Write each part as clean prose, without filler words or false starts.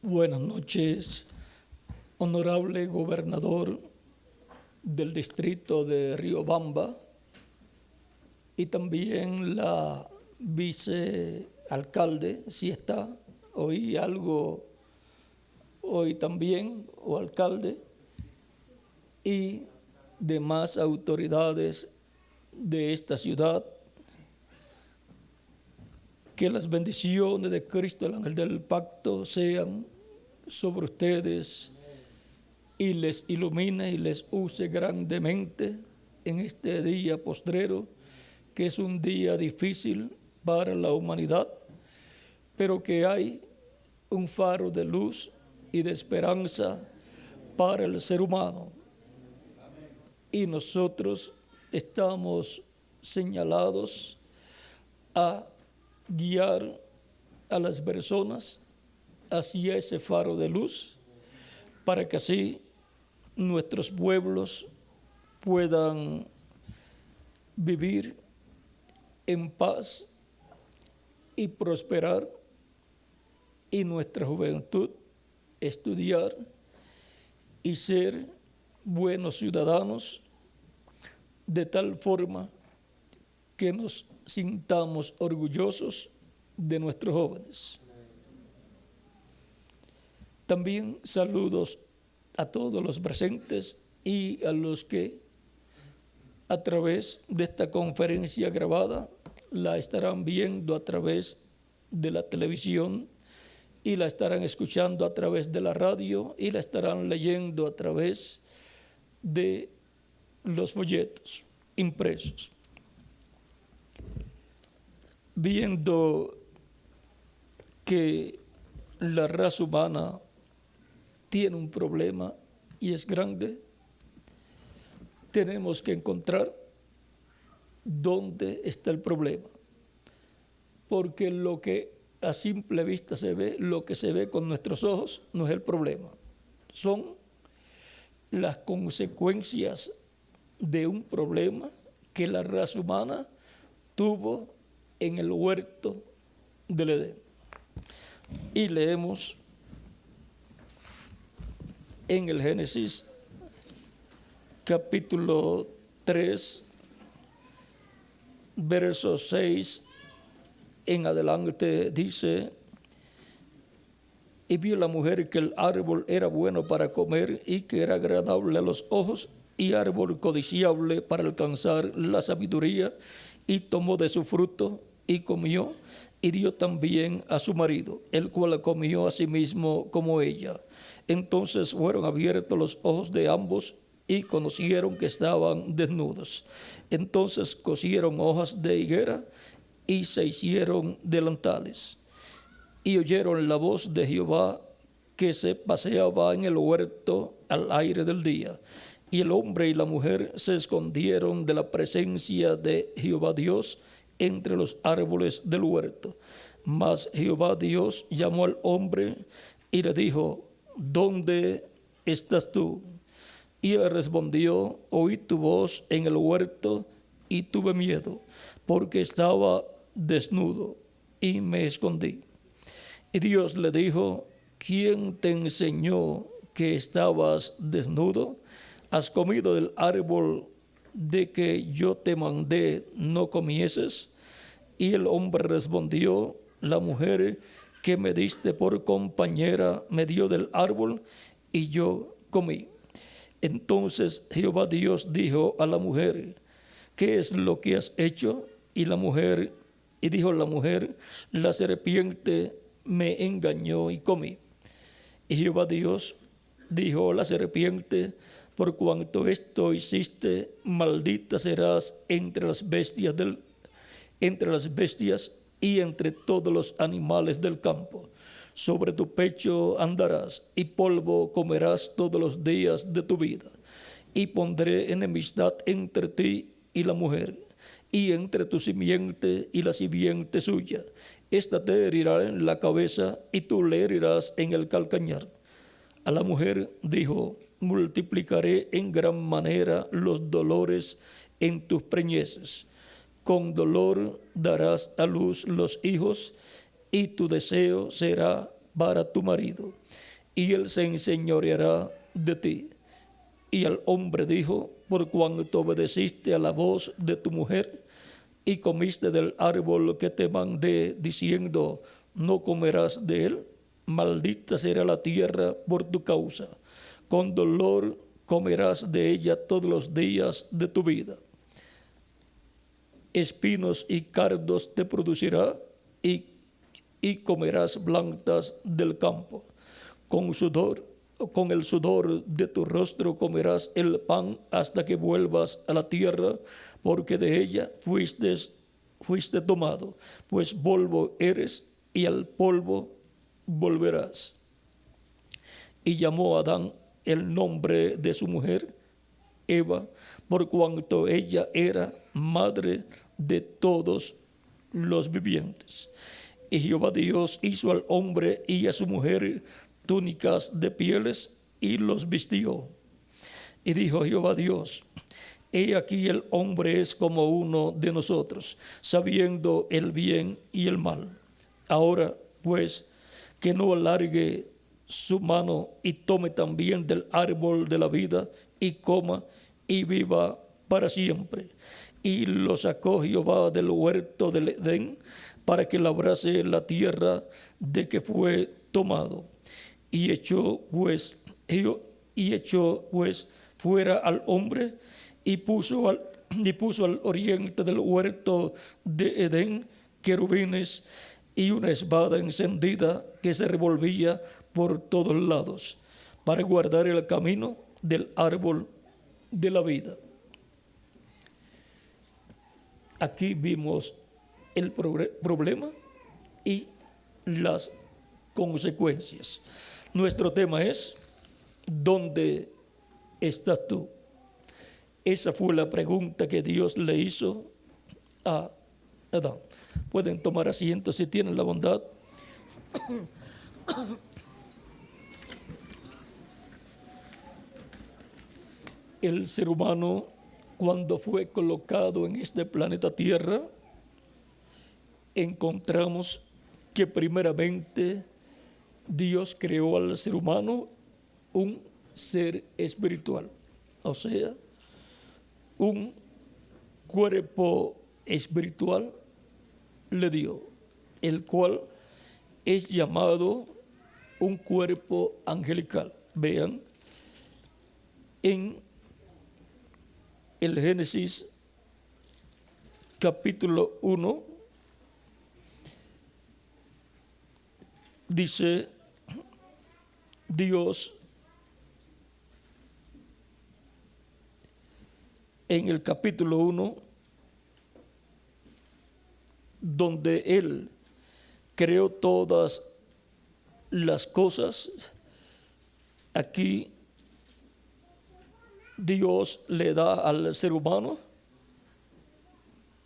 Buenas noches, honorable gobernador del distrito de Riobamba y también la vicealcalde, si está, oí algo hoy también, o alcalde, y demás autoridades de esta ciudad. Que las bendiciones de Cristo, el ángel del pacto, sean sobre ustedes y les ilumine y les use grandemente en este día postrero, que es un día difícil para la humanidad, pero que hay un faro de luz y de esperanza para el ser humano. Y nosotros estamos señalados a guiar a las personas hacia ese faro de luz, para que así nuestros pueblos puedan vivir en paz y prosperar, y nuestra juventud estudiar y ser buenos ciudadanos, de tal forma que nos sintamos orgullosos de nuestros jóvenes. También saludos a todos los presentes y a los que a través de esta conferencia grabada la estarán viendo a través de la televisión, y la estarán escuchando a través de la radio, y la estarán leyendo a través de los folletos impresos. Viendo que la raza humana tiene un problema y es grande, tenemos que encontrar dónde está el problema, porque lo que a simple vista se ve, lo que se ve con nuestros ojos, no es el problema, son las consecuencias de un problema que la raza humana tuvo en el huerto del Edén. Y leemos en el Génesis capítulo 3, verso 6 en adelante, dice: y vio la mujer que el árbol era bueno para comer y que era agradable a los ojos y árbol codiciable para alcanzar la sabiduría, y tomó de su fruto y comió, y dio también a su marido, el cual comió asimismo como ella. Entonces fueron abiertos los ojos de ambos y conocieron que estaban desnudos. Entonces cosieron hojas de higuera y se hicieron delantales. Y oyeron la voz de Jehová que se paseaba en el huerto al aire del día. Y el hombre y la mujer se escondieron de la presencia de Jehová Dios entre los árboles del huerto. Mas Jehová Dios llamó al hombre y le dijo: ¿dónde estás tú? Y él respondió: oí tu voz en el huerto y tuve miedo, porque estaba desnudo y me escondí. Y Dios le dijo: ¿quién te enseñó que estabas desnudo? ¿Has comido del árbol de que yo te mandé no comieses? Y el hombre respondió: la mujer que me diste por compañera me dio del árbol y yo comí. Entonces Jehová Dios dijo a la mujer: ¿qué es lo que has hecho? Y dijo la mujer: la serpiente me engañó y comí. Y Jehová Dios dijo a la serpiente: por cuanto esto hiciste, maldita serás entre las bestias y entre todos los animales del campo. Sobre tu pecho andarás y polvo comerás todos los días de tu vida. Y pondré enemistad entre ti y la mujer, y entre tu simiente y la simiente suya. Esta te herirá en la cabeza y tú le herirás en el calcañar. A la mujer dijo: multiplicaré en gran manera los dolores en tus preñeces. Con dolor darás a luz los hijos, y tu deseo será para tu marido, y él se enseñoreará de ti. Y el hombre dijo: por cuanto obedeciste a la voz de tu mujer y comiste del árbol que te mandé, diciendo: no comerás de él, maldita será la tierra por tu causa. Con dolor comerás de ella todos los días de tu vida. Espinos y cardos te producirá, y comerás plantas del campo. Con el sudor de tu rostro comerás el pan hasta que vuelvas a la tierra, porque de ella fuiste tomado, pues polvo eres y al polvo volverás. Y llamó a Adán el nombre de su mujer Eva, por cuanto ella era madre de todos los vivientes. Y Jehová Dios hizo al hombre y a su mujer túnicas de pieles y los vistió. Y dijo Jehová Dios: he aquí el hombre es como uno de nosotros, sabiendo el bien y el mal. Ahora pues, que no alargue su mano y tome también del árbol de la vida y coma y viva para siempre. Y lo sacó Jehová del huerto del Edén para que labrase la tierra de que fue tomado. Y echó pues fuera al hombre y puso al oriente del huerto de Edén querubines y una espada encendida que se revolvía por todos lados, para guardar el camino del árbol de la vida. Aquí vimos el problema y las consecuencias. Nuestro tema es: ¿dónde estás tú? Esa fue la pregunta que Dios le hizo a Adán. Pueden tomar asiento si tienen la bondad. El ser humano, cuando fue colocado en este planeta Tierra, encontramos que primeramente Dios creó al ser humano un ser espiritual, o sea, un cuerpo espiritual le dio, el cual es llamado un cuerpo angelical. Vean, en el Génesis capítulo 1, dice Dios en el capítulo 1, donde Él creó todas las cosas. Aquí Dios le da al ser humano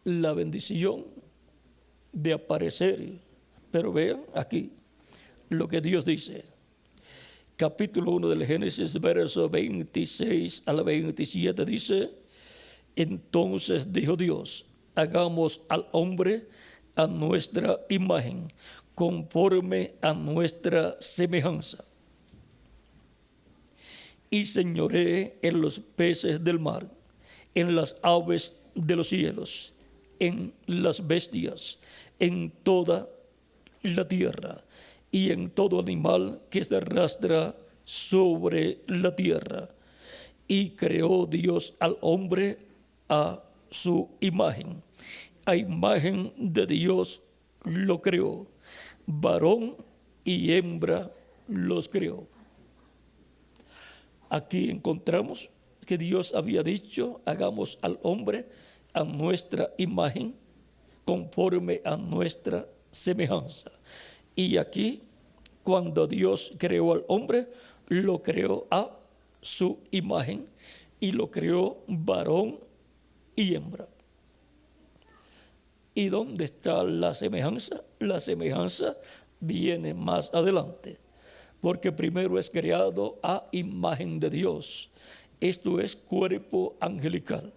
la bendición de aparecer. Pero vean aquí lo que Dios dice. Capítulo 1 del Génesis, verso 26 al 27 dice: entonces dijo Dios: hagamos al hombre a nuestra imagen, conforme a nuestra semejanza, y señoree en los peces del mar, en las aves de los cielos, en las bestias, en toda la tierra, y en todo animal que se arrastra sobre la tierra. Y creó Dios al hombre a su imagen. A imagen de Dios lo creó, varón y hembra los creó. Aquí encontramos que Dios había dicho: hagamos al hombre a nuestra imagen, conforme a nuestra semejanza. Y aquí, cuando Dios creó al hombre, lo creó a su imagen y lo creó varón y hembra. ¿Y dónde está la semejanza? La semejanza viene más adelante, porque primero es creado a imagen de Dios. Esto es cuerpo angelical,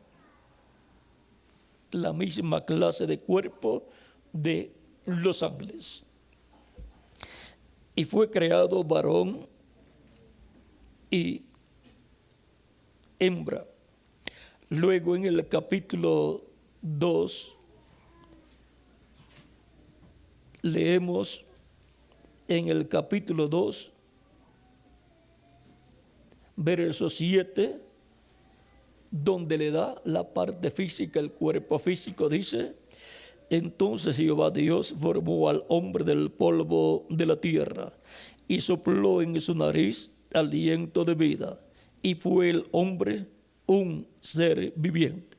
la misma clase de cuerpo de los ángeles. y fue creado varón y hembra. Luego en el capítulo 2 leemos en el capítulo 2 verso 7, donde le da la parte física, el cuerpo físico. Dice: entonces Jehová Dios formó al hombre del polvo de la tierra y sopló en su nariz aliento de vida, y fue el hombre un ser viviente.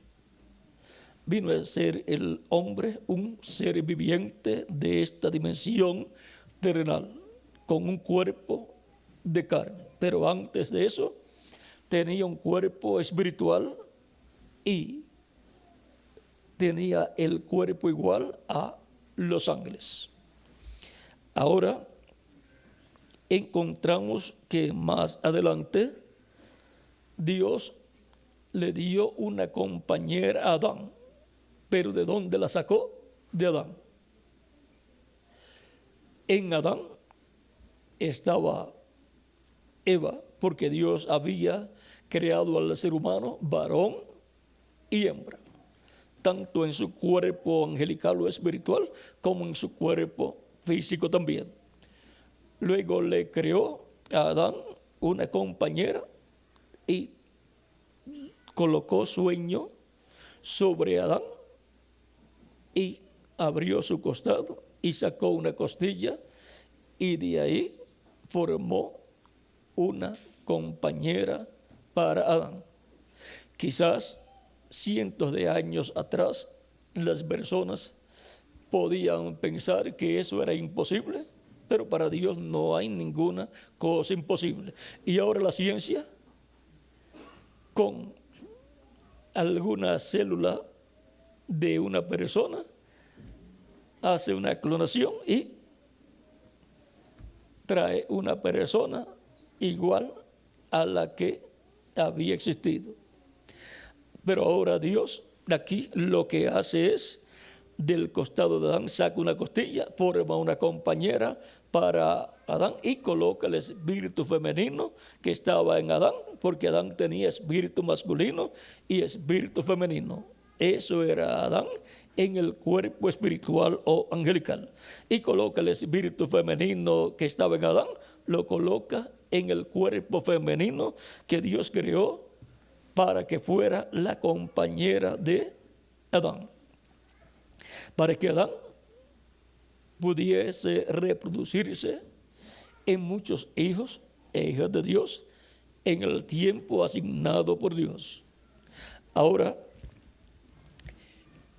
Vino a ser el hombre un ser viviente de esta dimensión terrenal, con un cuerpo de carne. Pero antes de eso tenía un cuerpo espiritual y tenía el cuerpo igual a los ángeles. Ahora encontramos que más adelante Dios le dio una compañera a Adán. ¿Pero de dónde la sacó? De Adán. En Adán estaba Eva, porque Dios había creado al ser humano varón y hembra, tanto en su cuerpo angelical o espiritual como en su cuerpo físico también. Luego le creó a Adán una compañera y colocó sueño sobre Adán y abrió su costado y sacó una costilla, y de ahí formó una compañera para Adán. Quizás cientos de años atrás las personas podían pensar que eso era imposible, pero para Dios no hay ninguna cosa imposible. Y ahora la ciencia, con alguna célula de una persona, hace una clonación y trae una persona igual a la que había existido. Pero ahora Dios de aquí lo que hace es, del costado de Adán saca una costilla, forma una compañera para Adán y coloca el espíritu femenino que estaba en Adán, porque Adán tenía espíritu masculino y espíritu femenino. Eso era Adán en el cuerpo espiritual o angelical. Y coloca el espíritu femenino que estaba en Adán, lo coloca en el cuerpo femenino que Dios creó para que fuera la compañera de Adán, para que Adán pudiese reproducirse en muchos hijos e hijas de Dios en el tiempo asignado por Dios. Ahora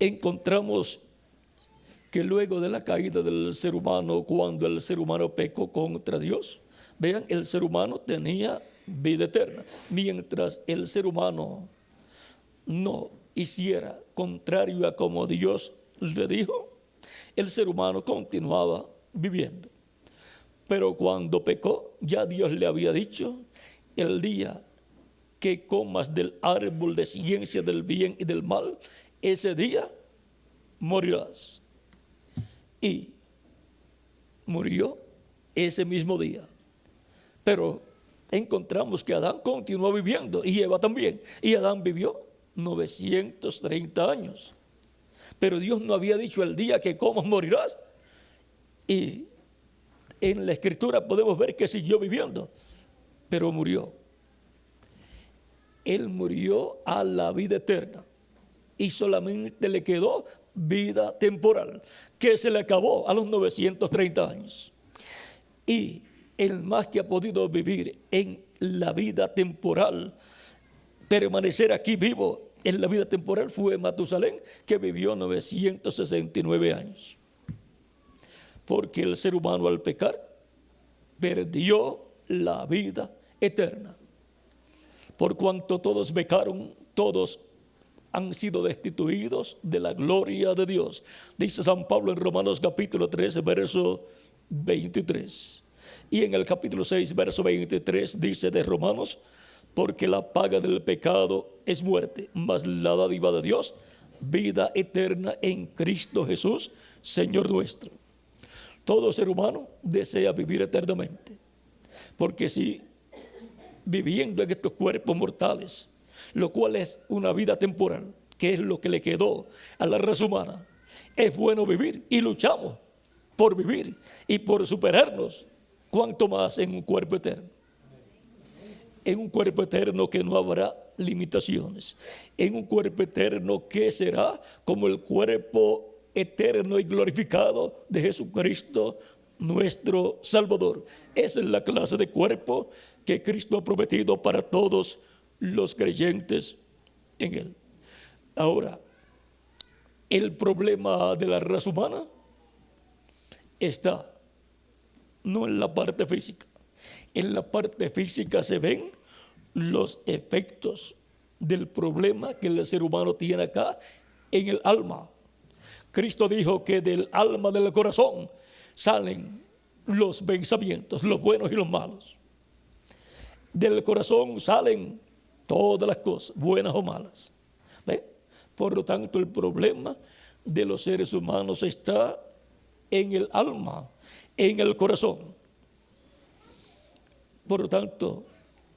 encontramos que luego de la caída del ser humano, cuando el ser humano pecó contra Dios, vean, el ser humano tenía vida eterna. Mientras el ser humano no hiciera contrario a como Dios le dijo, el ser humano continuaba viviendo. Pero cuando pecó, ya Dios le había dicho: el día que comas del árbol de ciencia del bien y del mal, ese día morirás. Y murió ese mismo día. Pero encontramos que Adán continuó viviendo y Eva también. Y Adán vivió 930 años. Pero Dios no había dicho: el día que comas morirás. Y en la Escritura podemos ver que siguió viviendo, pero murió. Él murió a la vida eterna y solamente le quedó vida temporal, que se le acabó a los 930 años. Y el más que ha podido vivir en la vida temporal, permanecer aquí vivo en la vida temporal, fue Matusalén, que vivió 969 años. Porque el ser humano, al pecar, perdió la vida eterna. Por cuanto todos pecaron, todos han sido destituidos de la gloria de Dios. Dice San Pablo en Romanos capítulo 13, verso 23. Y en el capítulo 6, verso 23, dice de Romanos: porque la paga del pecado es muerte, mas la dádiva de Dios, vida eterna en Cristo Jesús, Señor nuestro. todo ser humano desea vivir eternamente. Porque si viviendo en estos cuerpos mortales, lo cual es una vida temporal, que es lo que le quedó a la raza humana, es bueno vivir y luchamos por vivir y por superarnos, cuanto más en un cuerpo eterno. En un cuerpo eterno que no habrá limitaciones, en un cuerpo eterno que será como el cuerpo eterno y glorificado de Jesucristo, nuestro Salvador. Esa es la clase de cuerpo que Cristo ha prometido para todos los creyentes en Él. Ahora, el problema de la raza humana está no en la parte física. En la parte física se ven los efectos del problema que el ser humano tiene acá en el alma. Cristo dijo que del alma, del corazón, salen los pensamientos, los buenos y los malos. Del corazón salen todas las cosas, buenas o malas. ¿Ve? Por lo tanto, el problema de los seres humanos está en el alma, en el corazón. Por lo tanto,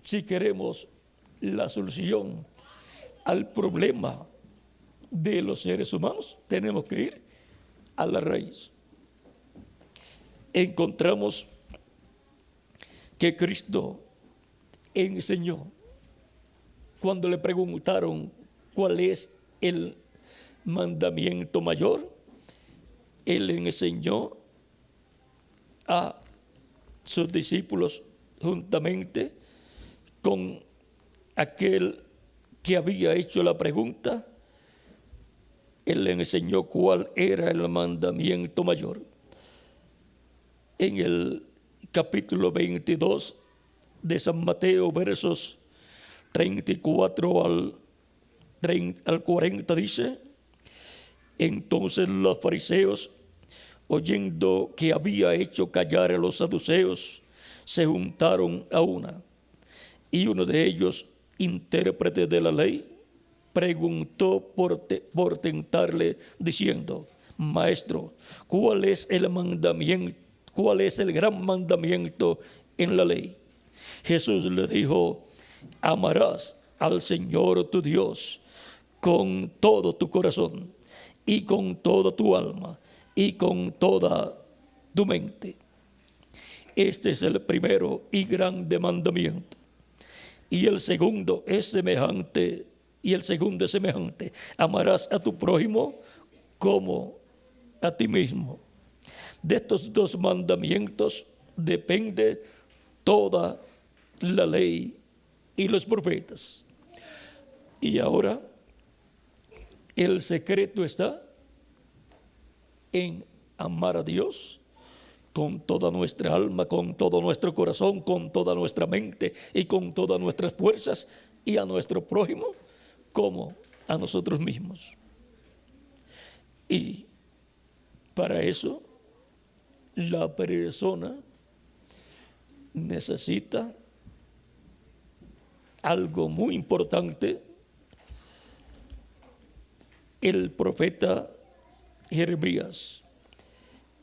si queremos la solución al problema de los seres humanos, tenemos que ir a la raíz. Encontramos que Cristo enseñó, cuando le preguntaron cuál es el mandamiento mayor, Él enseñó a sus discípulos juntamente con aquel que había hecho la pregunta. Él le enseñó cuál era el mandamiento mayor. En el capítulo 22 de San Mateo, versos 34 al 40 dice: entonces los fariseos, oyendo que había hecho callar a los saduceos, se juntaron a una. Y uno de ellos, intérprete de la ley, preguntó por tentarle, diciendo: Maestro, ¿cuál es el mandamiento? ¿Cuál es el gran mandamiento en la ley? Jesús le dijo: amarás al Señor tu Dios con todo tu corazón y con toda tu alma y con toda tu mente. Este es el primero y grande mandamiento. Y el segundo es semejante, amarás a tu prójimo como a ti mismo. De estos dos mandamientos depende toda la ley y los profetas. Y ahora el secreto está en amar a Dios con toda nuestra alma, con todo nuestro corazón, con toda nuestra mente y con todas nuestras fuerzas, y a nuestro prójimo como a nosotros mismos. Y para eso la persona necesita algo muy importante. El profeta Jeremías,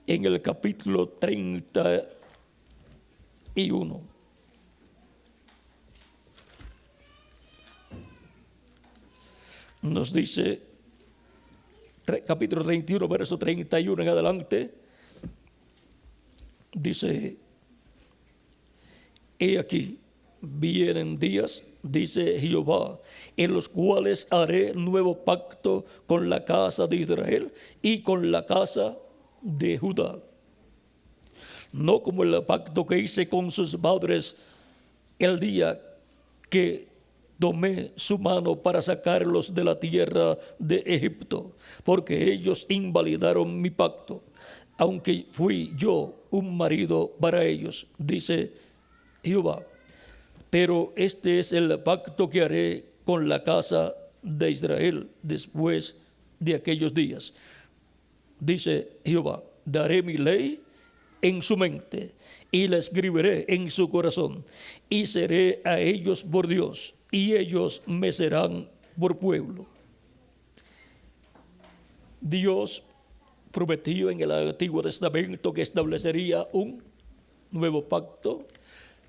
en el capítulo 31, nos dice, capítulo 31, verso 31 en adelante, dice: he aquí, vienen días, dice Jehová, en los cuales haré nuevo pacto con la casa de Israel y con la casa de Judá. No como el pacto que hice con sus padres el día que tomé su mano para sacarlos de la tierra de Egipto, porque ellos invalidaron mi pacto, aunque fui yo un marido para ellos, dice Jehová. Pero este es el pacto que haré con la casa de Israel después de aquellos días, dice Jehová. Daré mi ley en su mente y la escribiré en su corazón, y seré a ellos por Dios, y ellos me serán por pueblo. Dios prometió en el Antiguo Testamento que establecería un nuevo pacto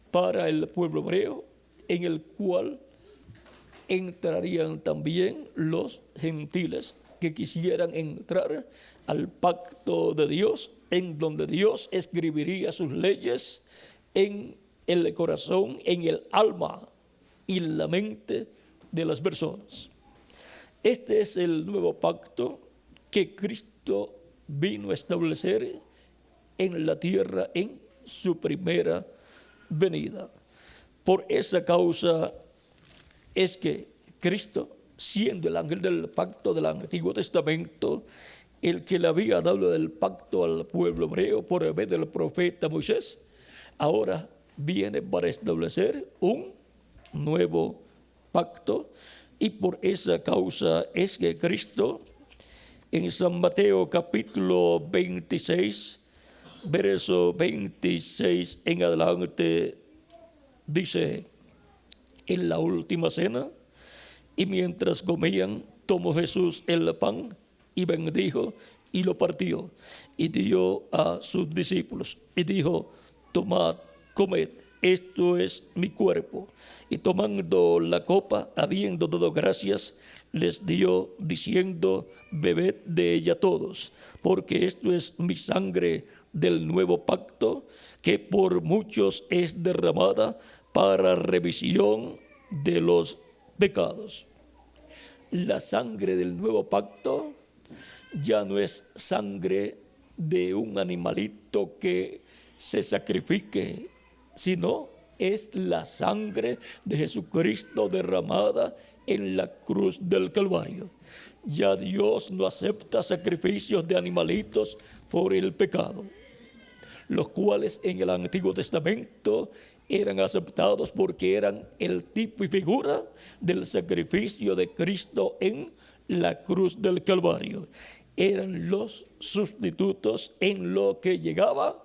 para el pueblo hebreo, en el cual entrarían también los gentiles que quisieran entrar al pacto de Dios, en donde Dios escribiría sus leyes en el corazón, en el alma y en la mente de las personas. Este es el nuevo pacto que Cristo vino a establecer en la tierra en su primera venida. Por esa causa es que Cristo, siendo el ángel del pacto del Antiguo Testamento, el que le había dado el pacto al pueblo hebreo por medio del profeta Moisés, ahora viene para establecer un nuevo pacto. Y por esa causa es que Cristo, en San Mateo capítulo 26, verso 26 en adelante, dice: en la última cena, y mientras comían, tomó Jesús el pan y bendijo y lo partió y dio a sus discípulos y dijo: tomad, comed, esto es mi cuerpo. Y tomando la copa, habiendo dado gracias, les dio diciendo: bebed de ella todos, porque esto es mi sangre del nuevo pacto, que por muchos es derramada para remisión de los pecados. La sangre del nuevo pacto ya no es sangre de un animalito que se sacrifique, sino es la sangre de Jesucristo derramada en la cruz del Calvario. Ya Dios no acepta sacrificios de animalitos por el pecado, los cuales en el Antiguo Testamento eran aceptados porque eran el tipo y figura del sacrificio de Cristo en la cruz del Calvario. Eran los sustitutos en lo que llegaba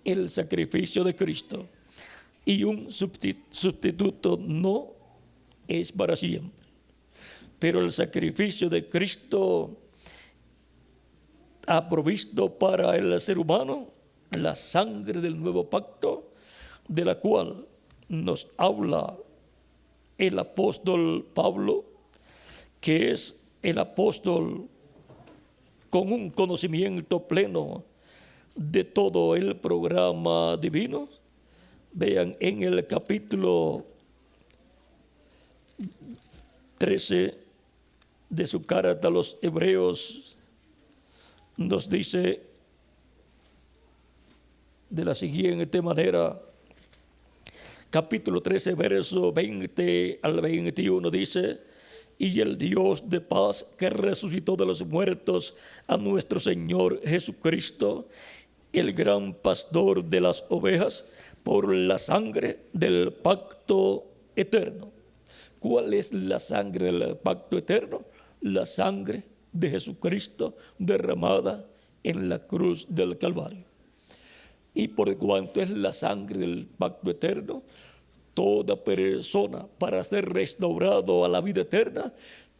el sacrificio de Cristo. Y un sustituto no es para siempre. Pero el sacrificio de Cristo ha provisto para el ser humano la sangre del nuevo pacto, de la cual nos habla el apóstol Pablo, que es el apóstol con un conocimiento pleno de todo el programa divino. Vean en el capítulo 13 de su carta a los Hebreos, nos dice de la siguiente manera, capítulo 13, verso 20 al 21, dice: y el Dios de paz, que resucitó de los muertos a nuestro Señor Jesucristo, el gran pastor de las ovejas, por la sangre del pacto eterno. ¿Cuál es la sangre del pacto eterno? La sangre de Jesucristo derramada en la cruz del Calvario. Y por cuanto es la sangre del pacto eterno, toda persona, para ser restaurado a la vida eterna,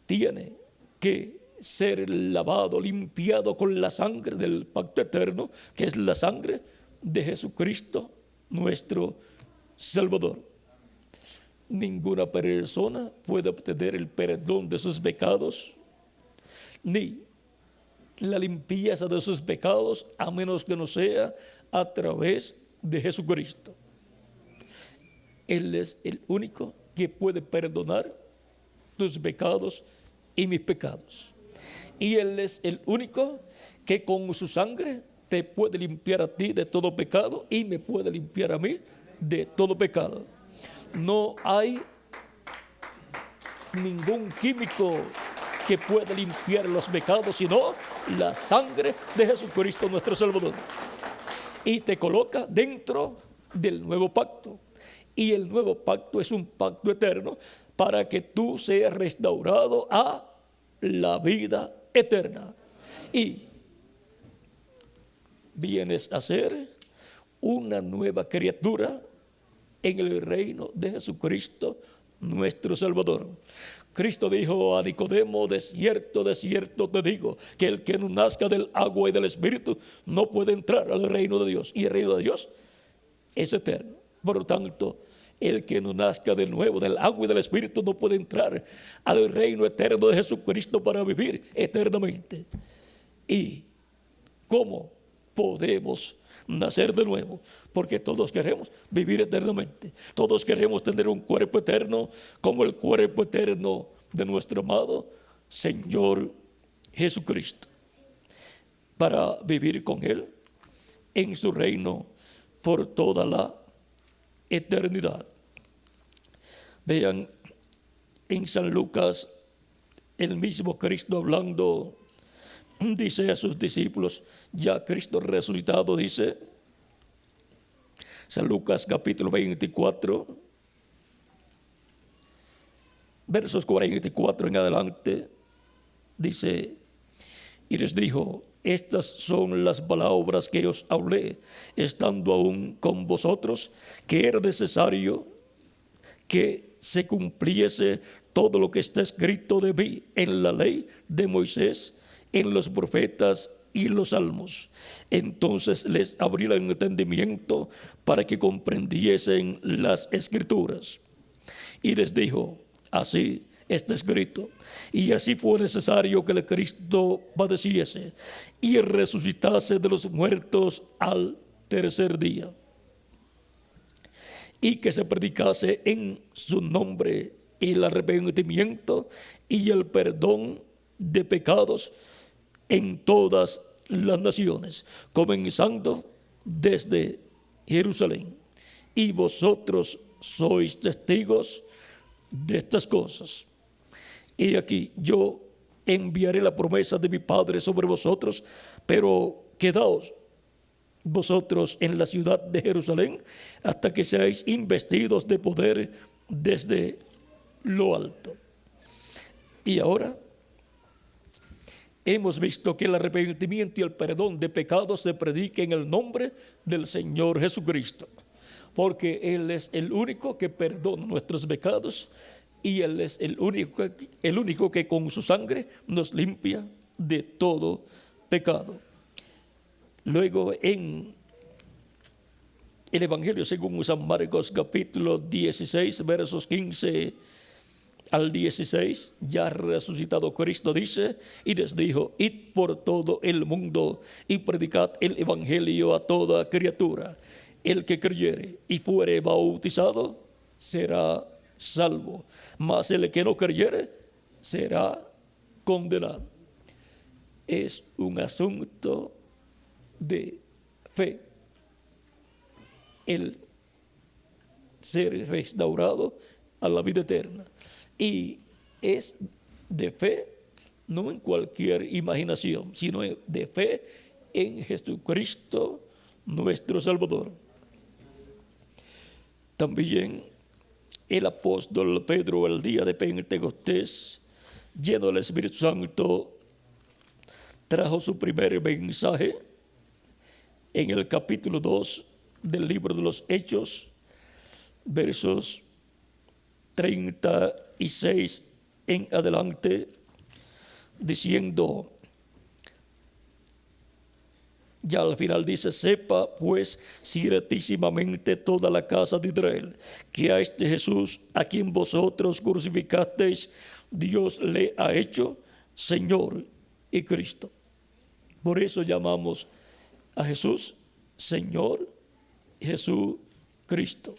tiene que ser lavado, limpiado con la sangre del pacto eterno, que es la sangre de Jesucristo, nuestro Salvador. Ninguna persona puede obtener el perdón de sus pecados, ni la limpieza de sus pecados, a menos que no sea a través de Jesucristo. Él es el único que puede perdonar tus pecados y mis pecados. Y Él es el único que con su sangre te puede limpiar a ti de todo pecado y me puede limpiar a mí de todo pecado. No hay ningún químico que pueda limpiar los pecados, sino la sangre de Jesucristo nuestro Salvador. Y te coloca dentro del nuevo pacto. Y el nuevo pacto es un pacto eterno para que tú seas restaurado a la vida eterna. Y vienes a ser una nueva criatura en el reino de Jesucristo, nuestro Salvador. Cristo dijo a Nicodemo: de cierto, te digo, que el que no nazca del agua y del Espíritu no puede entrar al reino de Dios. Y el reino de Dios es eterno. Por lo tanto, el que no nazca de nuevo del agua y del Espíritu no puede entrar al reino eterno de Jesucristo para vivir eternamente. ¿Y cómo podemos nacer de nuevo? Porque todos queremos vivir eternamente. Todos queremos tener un cuerpo eterno como el cuerpo eterno de nuestro amado Señor Jesucristo, para vivir con Él en su reino por toda la eternidad. Vean, en San Lucas, el mismo Cristo hablando, dice a sus discípulos, ya Cristo resucitado, dice, San Lucas capítulo 24, versos 44 en adelante, dice, y les dijo: estas son las palabras que os hablé, estando aún con vosotros, que era necesario que se cumpliese todo lo que está escrito de mí en la ley de Moisés, en los profetas y los salmos. Entonces les abrí el entendimiento para que comprendiesen las escrituras. Y les dijo: así está escrito, y así fue necesario que el Cristo padeciese y resucitase de los muertos al tercer día, y que se predicase en su nombre el arrepentimiento y el perdón de pecados en todas las naciones, comenzando desde Jerusalén. Y vosotros sois testigos de estas cosas. Y aquí yo enviaré la promesa de mi Padre sobre vosotros, pero quedaos vosotros en la ciudad de Jerusalén hasta que seáis investidos de poder desde lo alto. Y ahora hemos visto que el arrepentimiento y el perdón de pecados se predica en el nombre del Señor Jesucristo, porque Él es el único que perdona nuestros pecados y Él es el único que con su sangre nos limpia de todo pecado. Luego en el Evangelio según San Marcos capítulo 16 versos 15 al 16, ya resucitado Cristo dice, y les dijo: id por todo el mundo y predicad el Evangelio a toda criatura. El que creyere y fuere bautizado será salvo, mas el que no creyere será condenado. Es un asunto de fe el ser restaurado a la vida eterna, y es de fe no en cualquier imaginación, sino de fe en Jesucristo nuestro Salvador. También el apóstol Pedro, el día de Pentecostés, lleno del Espíritu Santo, trajo su primer mensaje en el capítulo 2 del libro de los Hechos, versos 36 en adelante, diciendo, ya al final dice: sepa pues ciertísimamente toda la casa de Israel que a este Jesús, a quien vosotros crucificasteis, Dios le ha hecho Señor y Cristo. Por eso llamamos a Jesús Señor Jesús Cristo.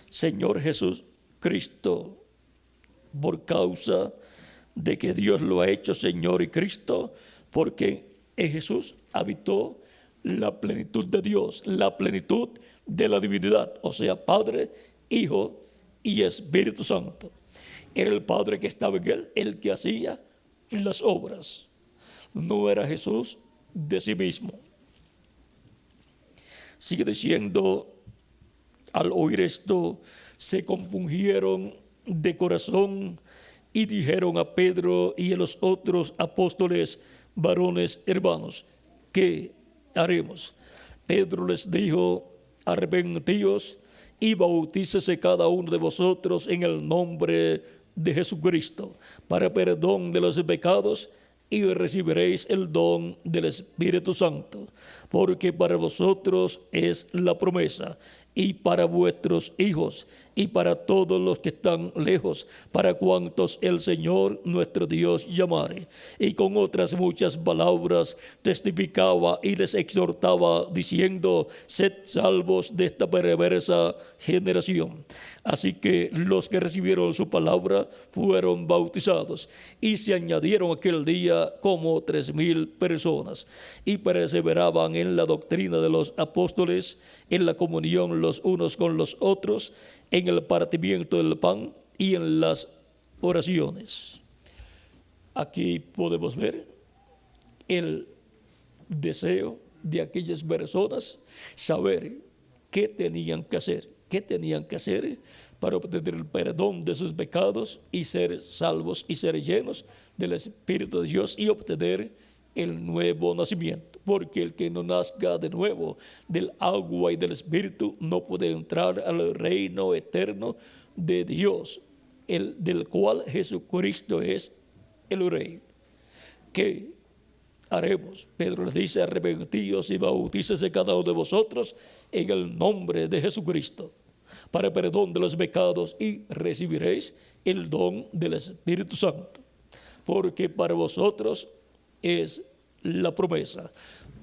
Señor Jesús Cristo, por causa de que Dios lo ha hecho Señor y Cristo, porque en Jesús habitó la plenitud de Dios, la plenitud de la divinidad, o sea, Padre, Hijo y Espíritu Santo. Era el Padre que estaba en él, el que hacía las obras. No era Jesús de sí mismo. Sigue diciendo: al oír esto, se compungieron de corazón y dijeron a Pedro y a los otros apóstoles: varones hermanos, ¿qué haremos? Pedro les dijo: arrepentíos y bautícese cada uno de vosotros en el nombre de Jesucristo para perdón de los pecados, y recibiréis el don del Espíritu Santo, porque para vosotros es la promesa, y para vuestros hijos, y para todos los que están lejos, para cuantos el Señor nuestro Dios llamare. Y con otras muchas palabras testificaba y les exhortaba, diciendo: sed salvos de esta perversa generación. Así que los que recibieron su palabra fueron bautizados, y se añadieron aquel día como 3,000 personas, y perseveraban en la doctrina de los apóstoles, en la comunión los unos con los otros, en el partimiento del pan y en las oraciones. Aquí podemos ver el deseo de aquellas personas, saber qué tenían que hacer para obtener el perdón de sus pecados y ser salvos y ser llenos del Espíritu de Dios y obtener el nuevo nacimiento, porque el que no nazca de nuevo del agua y del Espíritu no puede entrar al reino eterno de Dios, del cual Jesucristo es el Rey. ¿Qué haremos? Pedro les dice: arrepentíos y bautícese cada uno de vosotros en el nombre de Jesucristo para perdón de los pecados, y recibiréis el don del Espíritu Santo, porque para vosotros es la promesa.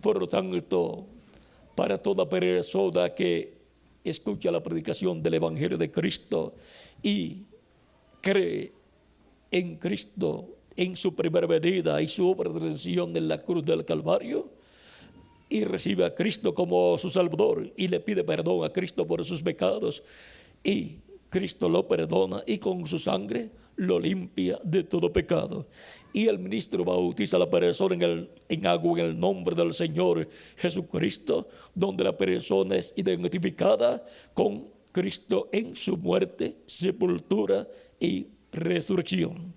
Por lo tanto, para toda persona que escucha la predicación del Evangelio de Cristo y cree en Cristo, en su primera venida y su obra de redención en la cruz del Calvario, y recibe a Cristo como su Salvador y le pide perdón a Cristo por sus pecados, y Cristo lo perdona y con su sangre lo limpia de todo pecado. Y el ministro bautiza a la persona en agua en el nombre del Señor Jesucristo, donde la persona es identificada con Cristo en su muerte, sepultura y resurrección.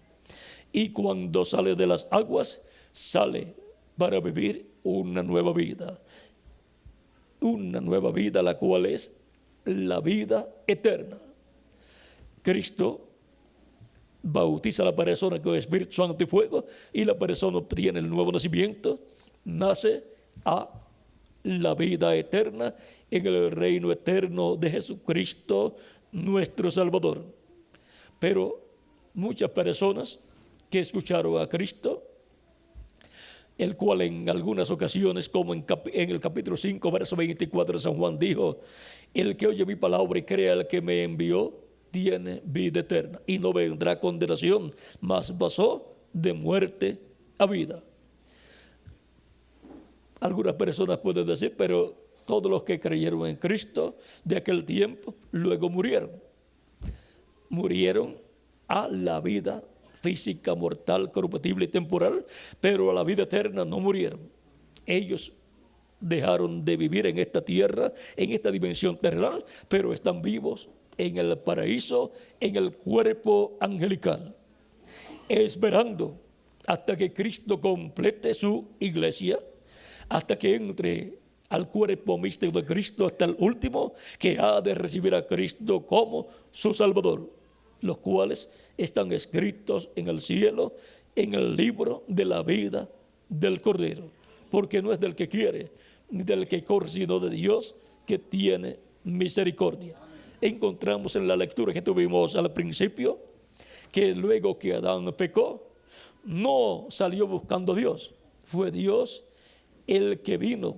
Y cuando sale de las aguas, sale para vivir una nueva vida, la cual es la vida eterna. Cristo bautiza a la persona con el Espíritu Santo y fuego, y la persona obtiene el nuevo nacimiento, nace a la vida eterna en el reino eterno de Jesucristo, nuestro Salvador. Pero muchas personas que escucharon a Cristo, el cual en algunas ocasiones, como en el capítulo 5, verso 24 de San Juan, dijo: el que oye mi palabra y crea al que me envió, tiene vida eterna y no vendrá condenación, mas pasó de muerte a vida. Algunas personas pueden decir: pero todos los que creyeron en Cristo de aquel tiempo luego murieron a la vida física, mortal, corruptible y temporal, pero a la vida eterna no murieron. Ellos dejaron de vivir en esta tierra, en esta dimensión terrenal, pero están vivos en el paraíso, en el cuerpo angelical, esperando hasta que Cristo complete su iglesia, hasta que entre al cuerpo místico de Cristo, hasta el último que ha de recibir a Cristo como su Salvador, los cuales están escritos en el cielo, en el libro de la vida del Cordero, porque no es del que quiere ni del que corre, sino de Dios que tiene misericordia. Encontramos en la lectura que tuvimos al principio que luego que Adán pecó, no salió buscando a Dios, fue Dios el que vino,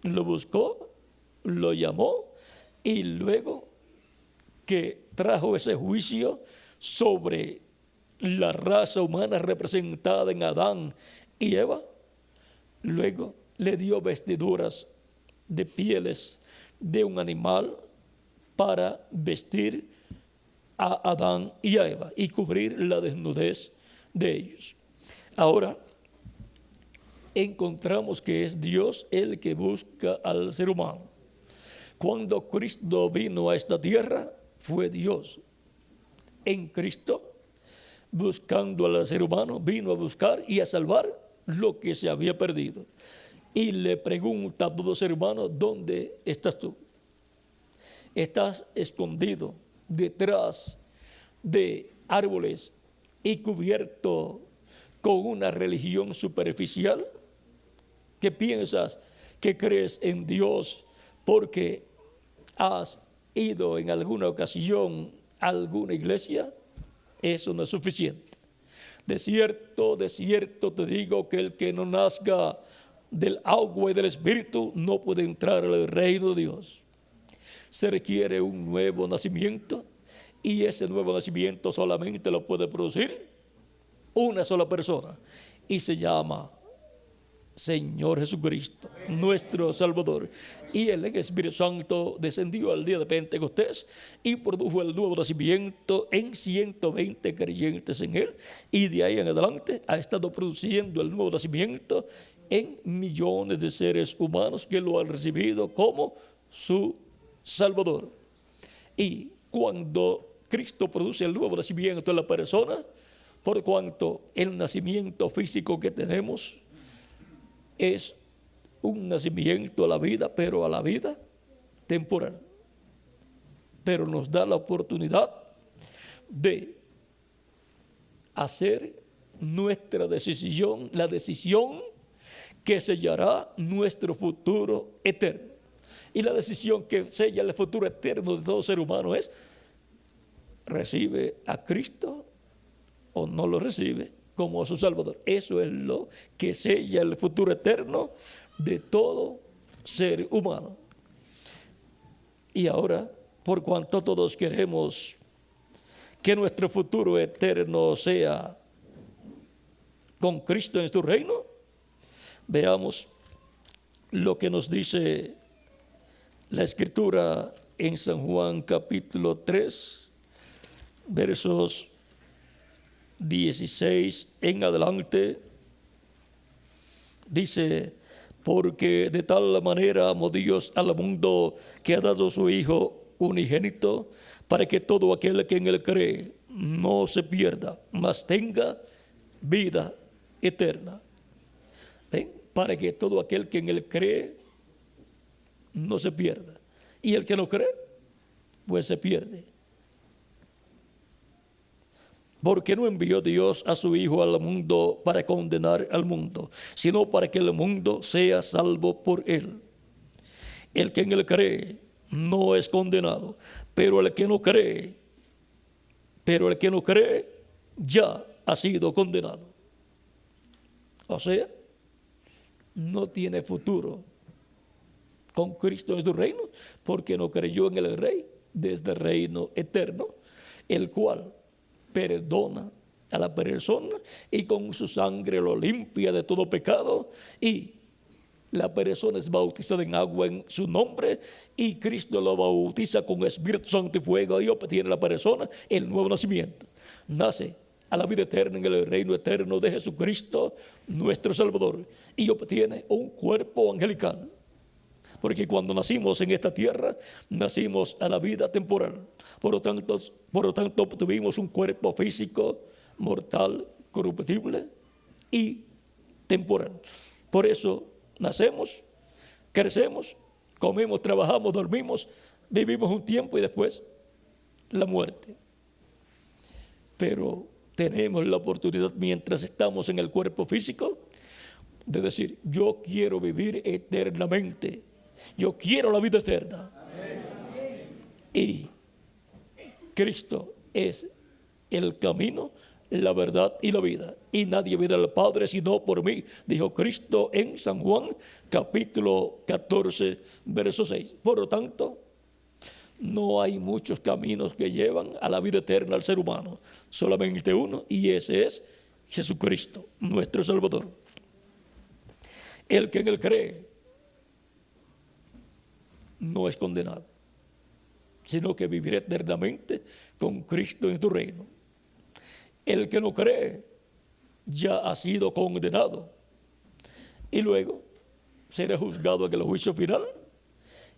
lo buscó, lo llamó, y luego que trajo ese juicio sobre la raza humana representada en Adán y Eva, luego le dio vestiduras de pieles de un animal para vestir a Adán y a Eva y cubrir la desnudez de ellos. Ahora encontramos que es Dios el que busca al ser humano. Cuando Cristo vino a esta tierra, fue Dios en Cristo buscando al ser humano, vino a buscar y a salvar lo que se había perdido. Y le pregunta a todo ser humano: ¿dónde estás tú? Estás escondido detrás de árboles y cubierto con una religión superficial? ¿Qué piensas que crees en Dios porque has ido en alguna ocasión a alguna iglesia? Eso no es suficiente. De cierto te digo que el que no nazca del agua y del Espíritu no puede entrar al reino de Dios. Se requiere un nuevo nacimiento, y ese nuevo nacimiento solamente lo puede producir una sola persona, y se llama Señor Jesucristo, nuestro Salvador. Y el Espíritu Santo descendió al día de Pentecostés y produjo el nuevo nacimiento en 120 creyentes en él, y de ahí en adelante ha estado produciendo el nuevo nacimiento en millones de seres humanos que lo han recibido como su Salvador. Y cuando Cristo produce el nuevo nacimiento en la persona, por cuanto el nacimiento físico que tenemos es un nacimiento a la vida, pero a la vida temporal. Pero nos da la oportunidad de hacer nuestra decisión, la decisión que sellará nuestro futuro eterno. Y la decisión que sella el futuro eterno de todo ser humano es: ¿recibe a Cristo o no lo recibe como a su Salvador? Eso es lo que sella el futuro eterno de todo ser humano. Y ahora, por cuanto todos queremos que nuestro futuro eterno sea con Cristo en su reino, veamos lo que nos dice la Escritura en San Juan capítulo 3, versos 16 en adelante. Dice: porque de tal manera amó Dios al mundo que ha dado su Hijo unigénito, para que todo aquel que en él cree no se pierda, mas tenga vida eterna. ¿Ven? Para que todo aquel que en él cree no se pierda. Y el que no cree, pues se pierde. Porque no envió Dios a su Hijo al mundo para condenar al mundo, sino para que el mundo sea salvo por él. El que en él cree no es condenado, pero el que no cree ya ha sido condenado. O sea, no tiene futuro con Cristo en su reino, porque no creyó en el Rey desde el reino eterno, el cual perdona a la persona y con su sangre lo limpia de todo pecado, y la persona es bautizada en agua en su nombre, y Cristo lo bautiza con Espíritu Santo y fuego, y obtiene la persona el nuevo nacimiento. Nace a la vida eterna en el reino eterno de Jesucristo, nuestro Salvador, y obtiene un cuerpo angelical. Porque cuando nacimos en esta tierra, nacimos a la vida temporal. Por lo tanto, tuvimos un cuerpo físico, mortal, corruptible y temporal. Por eso nacemos, crecemos, comemos, trabajamos, dormimos, vivimos un tiempo y después la muerte. Pero tenemos la oportunidad, mientras estamos en el cuerpo físico, de decir: yo quiero vivir eternamente. Yo quiero la vida eterna. Amén. Y Cristo es el camino, la verdad y la vida. Y nadie viene al Padre sino por mí, dijo Cristo en San Juan capítulo 14, verso 6. Por lo tanto, no hay muchos caminos que llevan a la vida eterna al ser humano. Solamente uno, y ese es Jesucristo, nuestro Salvador. El que en él cree no es condenado, sino que vivirá eternamente con Cristo en tu reino. El que no cree ya ha sido condenado, y luego será juzgado en el juicio final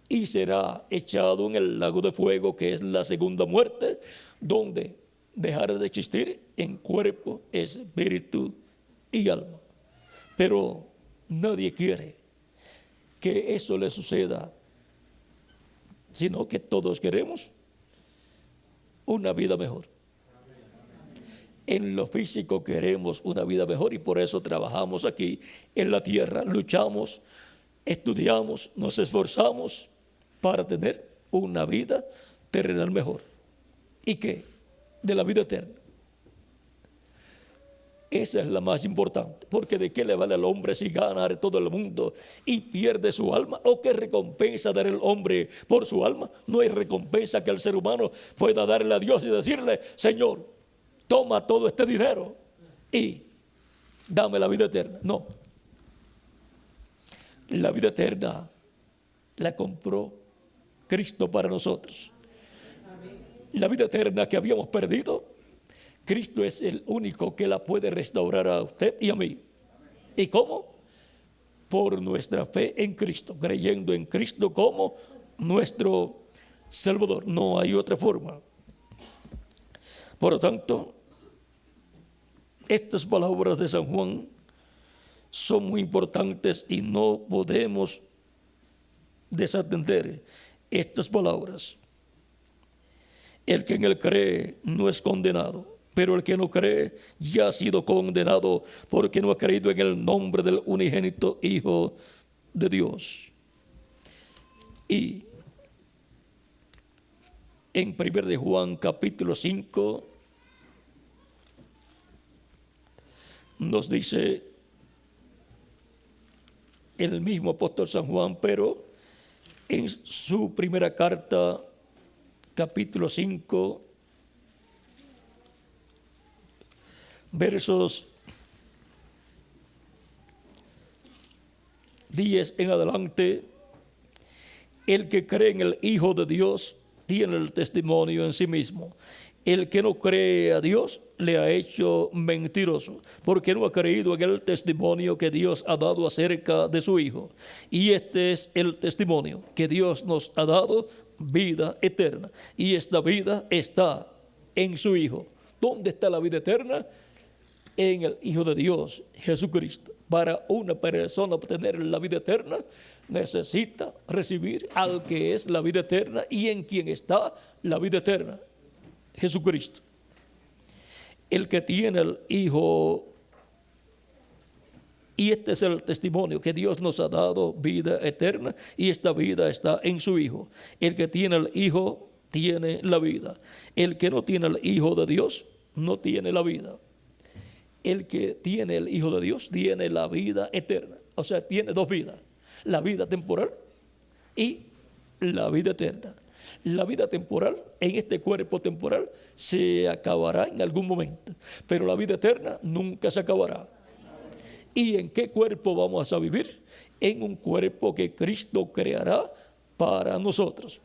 y será echado en el lago de fuego, que es la segunda muerte, donde dejará de existir en cuerpo, espíritu y alma. Pero nadie quiere que eso le suceda, sino que todos queremos una vida mejor. En lo físico queremos una vida mejor y por eso trabajamos aquí en la tierra, luchamos, estudiamos, nos esforzamos para tener una vida terrenal mejor. ¿Y qué? De la vida eterna. Esa es la más importante, porque ¿de qué le vale al hombre si ganar todo el mundo y pierde su alma? ¿O qué recompensa dará el hombre por su alma? No hay recompensa que el ser humano pueda darle a Dios y decirle: Señor, toma todo este dinero y dame la vida eterna. No. La vida eterna la compró Cristo para nosotros. La vida eterna que habíamos perdido, Cristo es el único que la puede restaurar a usted y a mí. ¿Y cómo? Por nuestra fe en Cristo, creyendo en Cristo como nuestro Salvador. No hay otra forma. Por lo tanto, estas palabras de San Juan son muy importantes y no podemos desatender estas palabras. El que en él cree no es condenado, pero el que no cree ya ha sido condenado porque no ha creído en el nombre del unigénito Hijo de Dios. Y en 1 de Juan capítulo 5 nos dice el mismo apóstol San Juan, pero en su primera carta, capítulo 5, versos 10 en adelante: el que cree en el Hijo de Dios tiene el testimonio en sí mismo. El que no cree a Dios le ha hecho mentiroso, porque no ha creído en el testimonio que Dios ha dado acerca de su Hijo. Y este es el testimonio, que Dios nos ha dado vida eterna, y esta vida está en su Hijo. ¿Dónde está la vida eterna? En el Hijo de Dios, Jesucristo. Para una persona obtener la vida eterna, necesita recibir al que es la vida eterna y en quien está la vida eterna, Jesucristo. El que tiene el Hijo, y este es el testimonio, que Dios nos ha dado vida eterna y esta vida está en su Hijo. El que tiene el Hijo tiene la vida. El que no tiene el Hijo de Dios no tiene la vida. El que tiene el Hijo de Dios tiene la vida eterna. O sea, tiene dos vidas: la vida temporal y la vida eterna. La vida temporal, en este cuerpo temporal, se acabará en algún momento, pero la vida eterna nunca se acabará. ¿Y en qué cuerpo vamos a vivir? En un cuerpo que Cristo creará para nosotros.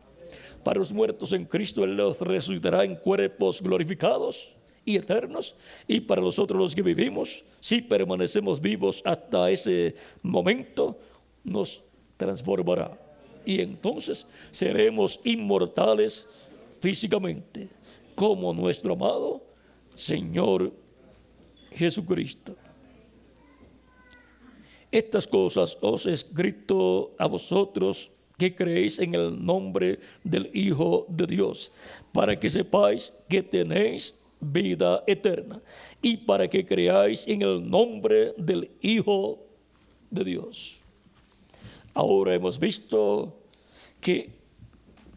Para los muertos en Cristo, Él los resucitará en cuerpos glorificados y eternos, y para nosotros los que vivimos, si permanecemos vivos hasta ese momento, nos transformará. Y entonces seremos inmortales físicamente, como nuestro amado Señor Jesucristo. Estas cosas os he escrito a vosotros que creéis en el nombre del Hijo de Dios, para que sepáis que tenéis vida eterna, y para que creáis en el nombre del Hijo de Dios. Ahora hemos visto que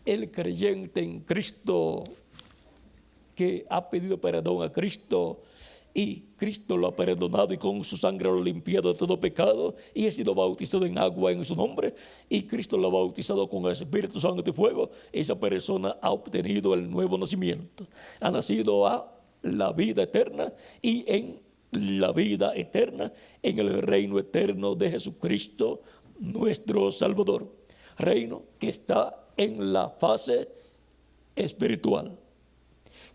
el creyente en Cristo, que ha pedido perdón a Cristo y Cristo lo ha perdonado y con su sangre lo ha limpiado de todo pecado, y ha sido bautizado en agua en su nombre, y Cristo lo ha bautizado con el Espíritu Santo y fuego, esa persona ha obtenido el nuevo nacimiento, ha nacido a la vida eterna, y en la vida eterna, en el reino eterno de Jesucristo, nuestro Salvador. Reino que está en la fase espiritual,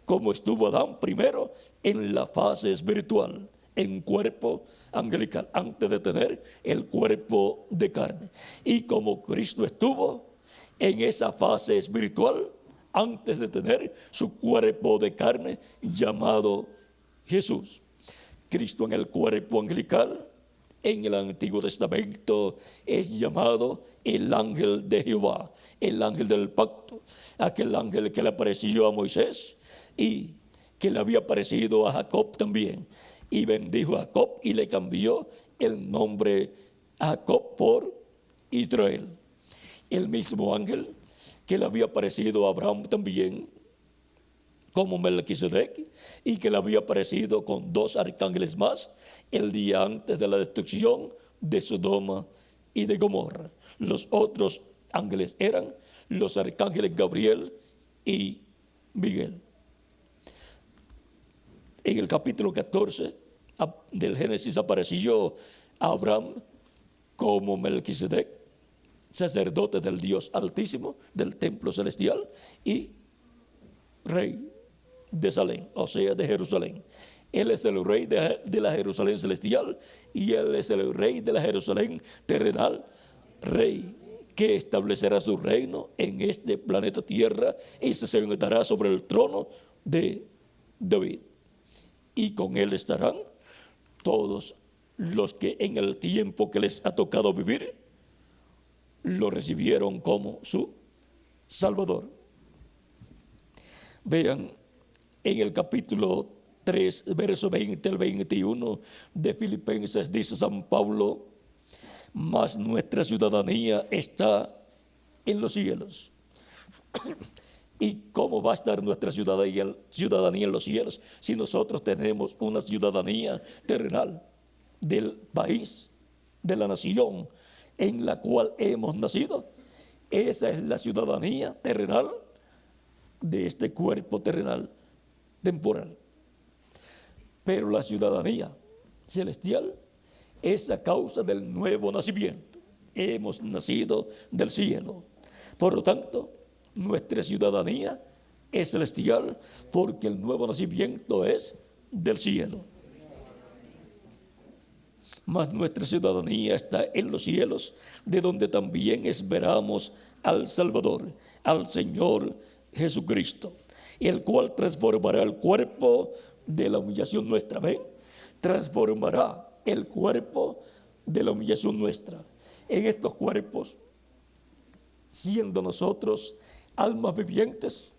como estuvo Adán primero en la fase espiritual, en cuerpo angelical, antes de tener el cuerpo de carne. Y como Cristo estuvo en esa fase espiritual, antes de tener su cuerpo de carne llamado Jesús. Cristo en el cuerpo angelical, en el Antiguo Testamento, es llamado el ángel de Jehová, el ángel del pacto, aquel ángel que le apareció a Moisés y que le había parecido a Jacob también, y bendijo a Jacob y le cambió el nombre a Jacob por Israel. El mismo ángel que le había parecido a Abraham también, como Melquisedec, y que le había aparecido con 2 arcángeles más el día antes de la destrucción de Sodoma y de Gomorra. Los otros ángeles eran los arcángeles Gabriel y Miguel. En el capítulo 14 del Génesis apareció a Abraham como Melquisedec, sacerdote del Dios Altísimo, del templo celestial, y rey de Salem, o sea, de Jerusalén. Él es el rey de la Jerusalén celestial y él es el rey de la Jerusalén terrenal, rey que establecerá su reino en este planeta Tierra y se sentará sobre el trono de David. Y con él estarán todos los que en el tiempo que les ha tocado vivir lo recibieron como su Salvador. Vean, en el capítulo 3, verso 20 al 21 de Filipenses, dice San Pablo: mas nuestra ciudadanía está en los cielos. ¿Y cómo va a estar nuestra ciudadanía en los cielos si nosotros tenemos una ciudadanía terrenal del país, de la nación en la cual hemos nacido? Esa es la ciudadanía terrenal de este cuerpo terrenal temporal. Pero la ciudadanía celestial es a causa del nuevo nacimiento. Hemos nacido del cielo. Por lo tanto, nuestra ciudadanía es celestial porque el nuevo nacimiento es del cielo. Mas nuestra ciudadanía está en los cielos, de donde también esperamos al Salvador, al Señor Jesucristo, el cual transformará el cuerpo de la humillación nuestra. ¿Ven? Transformará el cuerpo de la humillación nuestra. En estos cuerpos, siendo nosotros almas vivientes,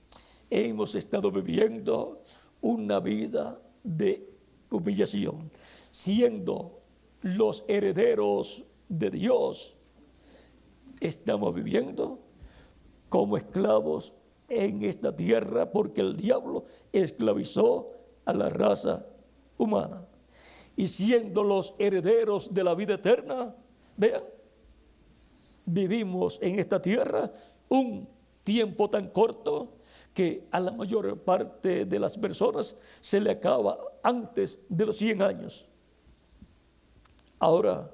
hemos estado viviendo una vida de humillación. Siendo los herederos de Dios, estamos viviendo como esclavos en esta tierra porque el diablo esclavizó a la raza humana. Y siendo los herederos de la vida eterna, vean, vivimos en esta tierra un tiempo tan corto que a la mayor parte de las personas se le acaba antes de los 100 años. Ahora,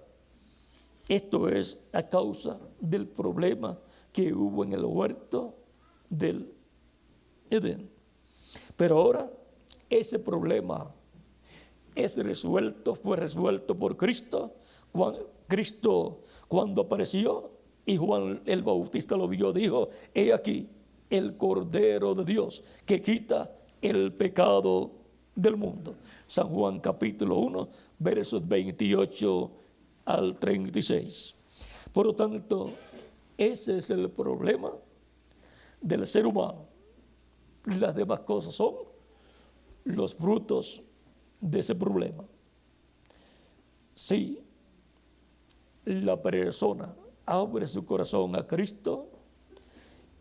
esto es a causa del problema que hubo en el huerto del Edén. Pero ahora ese problema fue resuelto por Cristo. Cuando apareció y Juan el Bautista lo vio, dijo: he aquí el Cordero de Dios que quita el pecado del mundo. San Juan capítulo 1, versos 28 al 36. Por lo tanto, ese es el problema del ser humano. Las demás cosas son los frutos de ese problema. Si la persona abre su corazón a Cristo,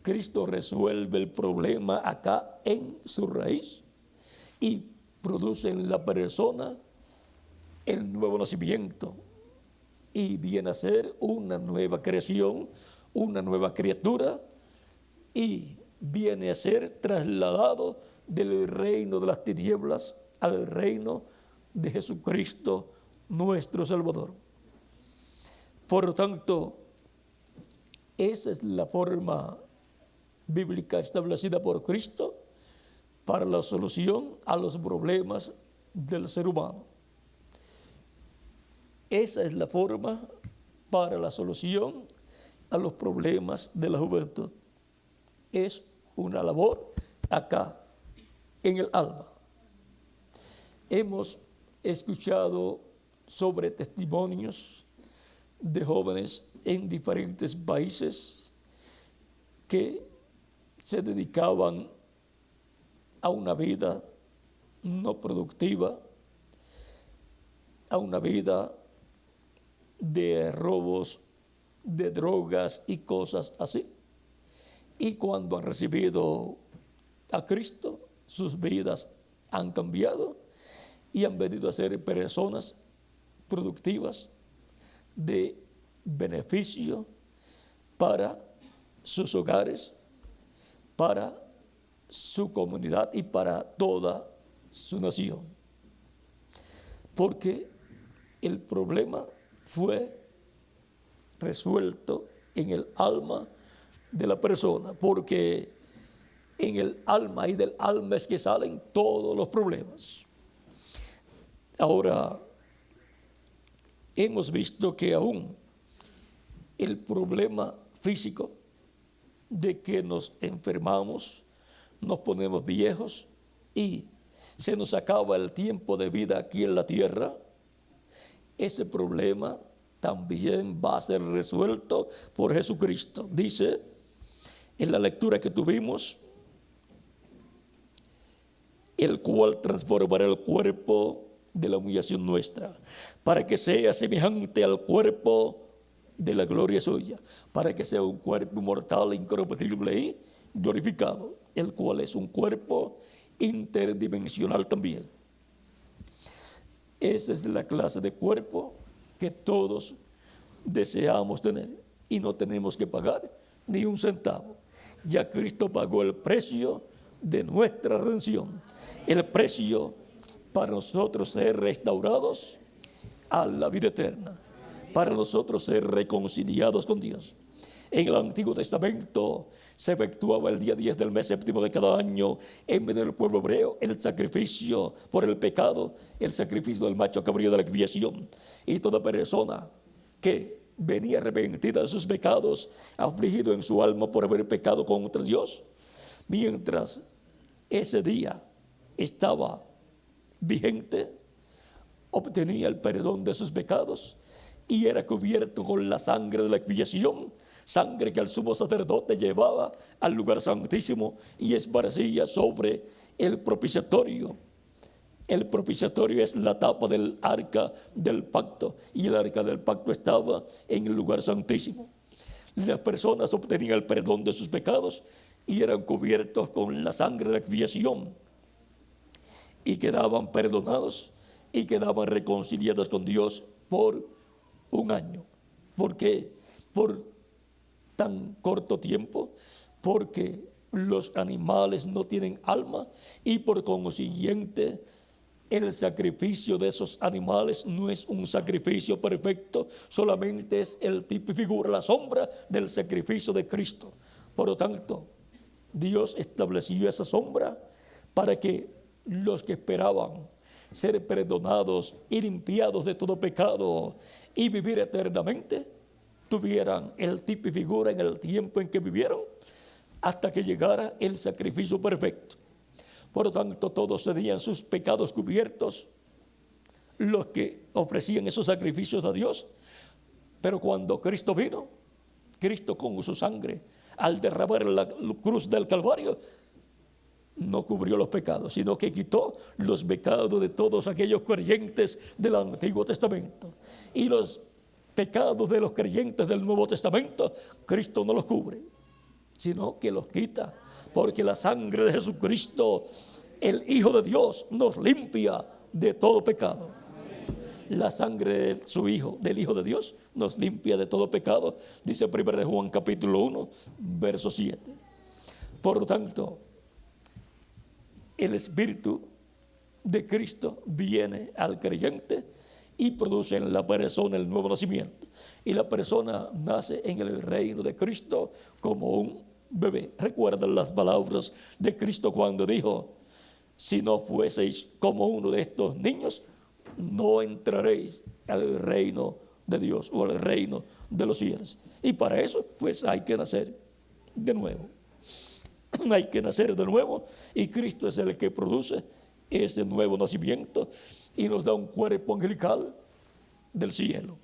Cristo resuelve el problema acá en su raíz y produce en la persona el nuevo nacimiento y viene a ser una nueva creación, una nueva criatura, y viene a ser trasladado del reino de las tinieblas al reino de Jesucristo, nuestro Salvador. Por lo tanto, esa es la forma bíblica establecida por Cristo para la solución a los problemas del ser humano. Esa es la forma para la solución a los problemas de la juventud. Es una labor acá, en el alma. Hemos escuchado sobre testimonios de jóvenes en diferentes países que se dedicaban a una vida no productiva, a una vida de robos, de drogas y cosas así. Y cuando han recibido a Cristo, sus vidas han cambiado y han venido a ser personas productivas de beneficio para sus hogares, para su comunidad y para toda su nación. Porque el problema fue resuelto en el alma de la persona, porque en el alma y del alma es que salen todos los problemas. Ahora, hemos visto que aún el problema físico de que nos enfermamos, nos ponemos viejos y se nos acaba el tiempo de vida aquí en la tierra, ese problema también va a ser resuelto por Jesucristo. Dice en la lectura que tuvimos, el cual transformará el cuerpo de la humillación nuestra, para que sea semejante al cuerpo de la gloria suya, para que sea un cuerpo inmortal, incorruptible y glorificado, el cual es un cuerpo interdimensional también. Esa es la clase de cuerpo que todos deseamos tener y no tenemos que pagar ni un centavo. Ya Cristo pagó el precio de nuestra redención, el precio para nosotros ser restaurados a la vida eterna, para nosotros ser reconciliados con Dios. En el Antiguo Testamento se efectuaba el día 10 del mes séptimo de cada año en medio del pueblo hebreo el sacrificio por el pecado, el sacrificio del macho cabrío de la expiación. Y toda persona que venía arrepentida de sus pecados, afligido en su alma por haber pecado contra Dios, mientras ese día estaba vigente, obtenía el perdón de sus pecados y era cubierto con la sangre de la expiación, sangre que el sumo sacerdote llevaba al lugar santísimo y esparcía sobre el propiciatorio. El propiciatorio es la tapa del arca del pacto y el arca del pacto estaba en el lugar santísimo. Las personas obtenían el perdón de sus pecados y eran cubiertos con la sangre de la expiación y quedaban perdonados y quedaban reconciliados con Dios por un año. ¿Por qué? Por tan corto tiempo, porque los animales no tienen alma y por consiguiente el sacrificio de esos animales no es un sacrificio perfecto, solamente es el tipo y figura, la sombra del sacrificio de Cristo. Por lo tanto, Dios estableció esa sombra para que los que esperaban ser perdonados y limpiados de todo pecado y vivir eternamente, tuvieran el tipo y figura en el tiempo en que vivieron hasta que llegara el sacrificio perfecto. Por lo tanto, todos tenían sus pecados cubiertos, los que ofrecían esos sacrificios a Dios. Pero cuando Cristo vino, Cristo con su sangre, al derramar la cruz del Calvario, no cubrió los pecados, sino que quitó los pecados de todos aquellos creyentes del Antiguo Testamento. Y los pecados de los creyentes del Nuevo Testamento, Cristo no los cubre, sino que los quita, porque la sangre de Jesucristo, el Hijo de Dios, nos limpia de todo pecado. La sangre de su Hijo, del Hijo de Dios, nos limpia de todo pecado, dice 1 Juan capítulo 1, verso 7. Por lo tanto, el Espíritu de Cristo viene al creyente y produce en la persona el nuevo nacimiento. Y la persona nace en el reino de Cristo como un bebé. ¿Recuerdan las palabras de Cristo cuando dijo: si no fueseis como uno de estos niños, no entraréis al reino de Dios o al reino de los cielos? Y para eso, pues hay que nacer de nuevo. Hay que nacer de nuevo y Cristo es el que produce ese nuevo nacimiento y nos da un cuerpo angelical del cielo,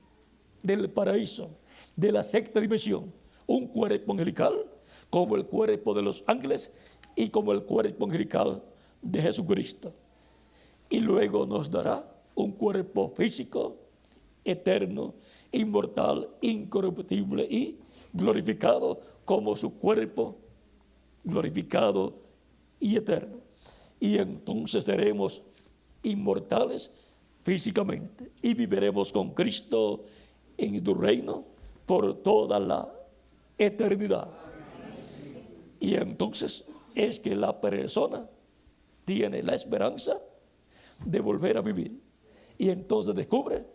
del paraíso, de la sexta dimensión. Un cuerpo angelical como el cuerpo de los ángeles y como el cuerpo angelical de Jesucristo. y luego nos dará un cuerpo físico, eterno, inmortal, incorruptible y glorificado como su cuerpo glorificado y eterno. Y entonces seremos inmortales físicamente y viviremos con Cristo en tu reino por toda la eternidad. Y entonces es que la persona tiene la esperanza de volver a vivir. Y entonces descubre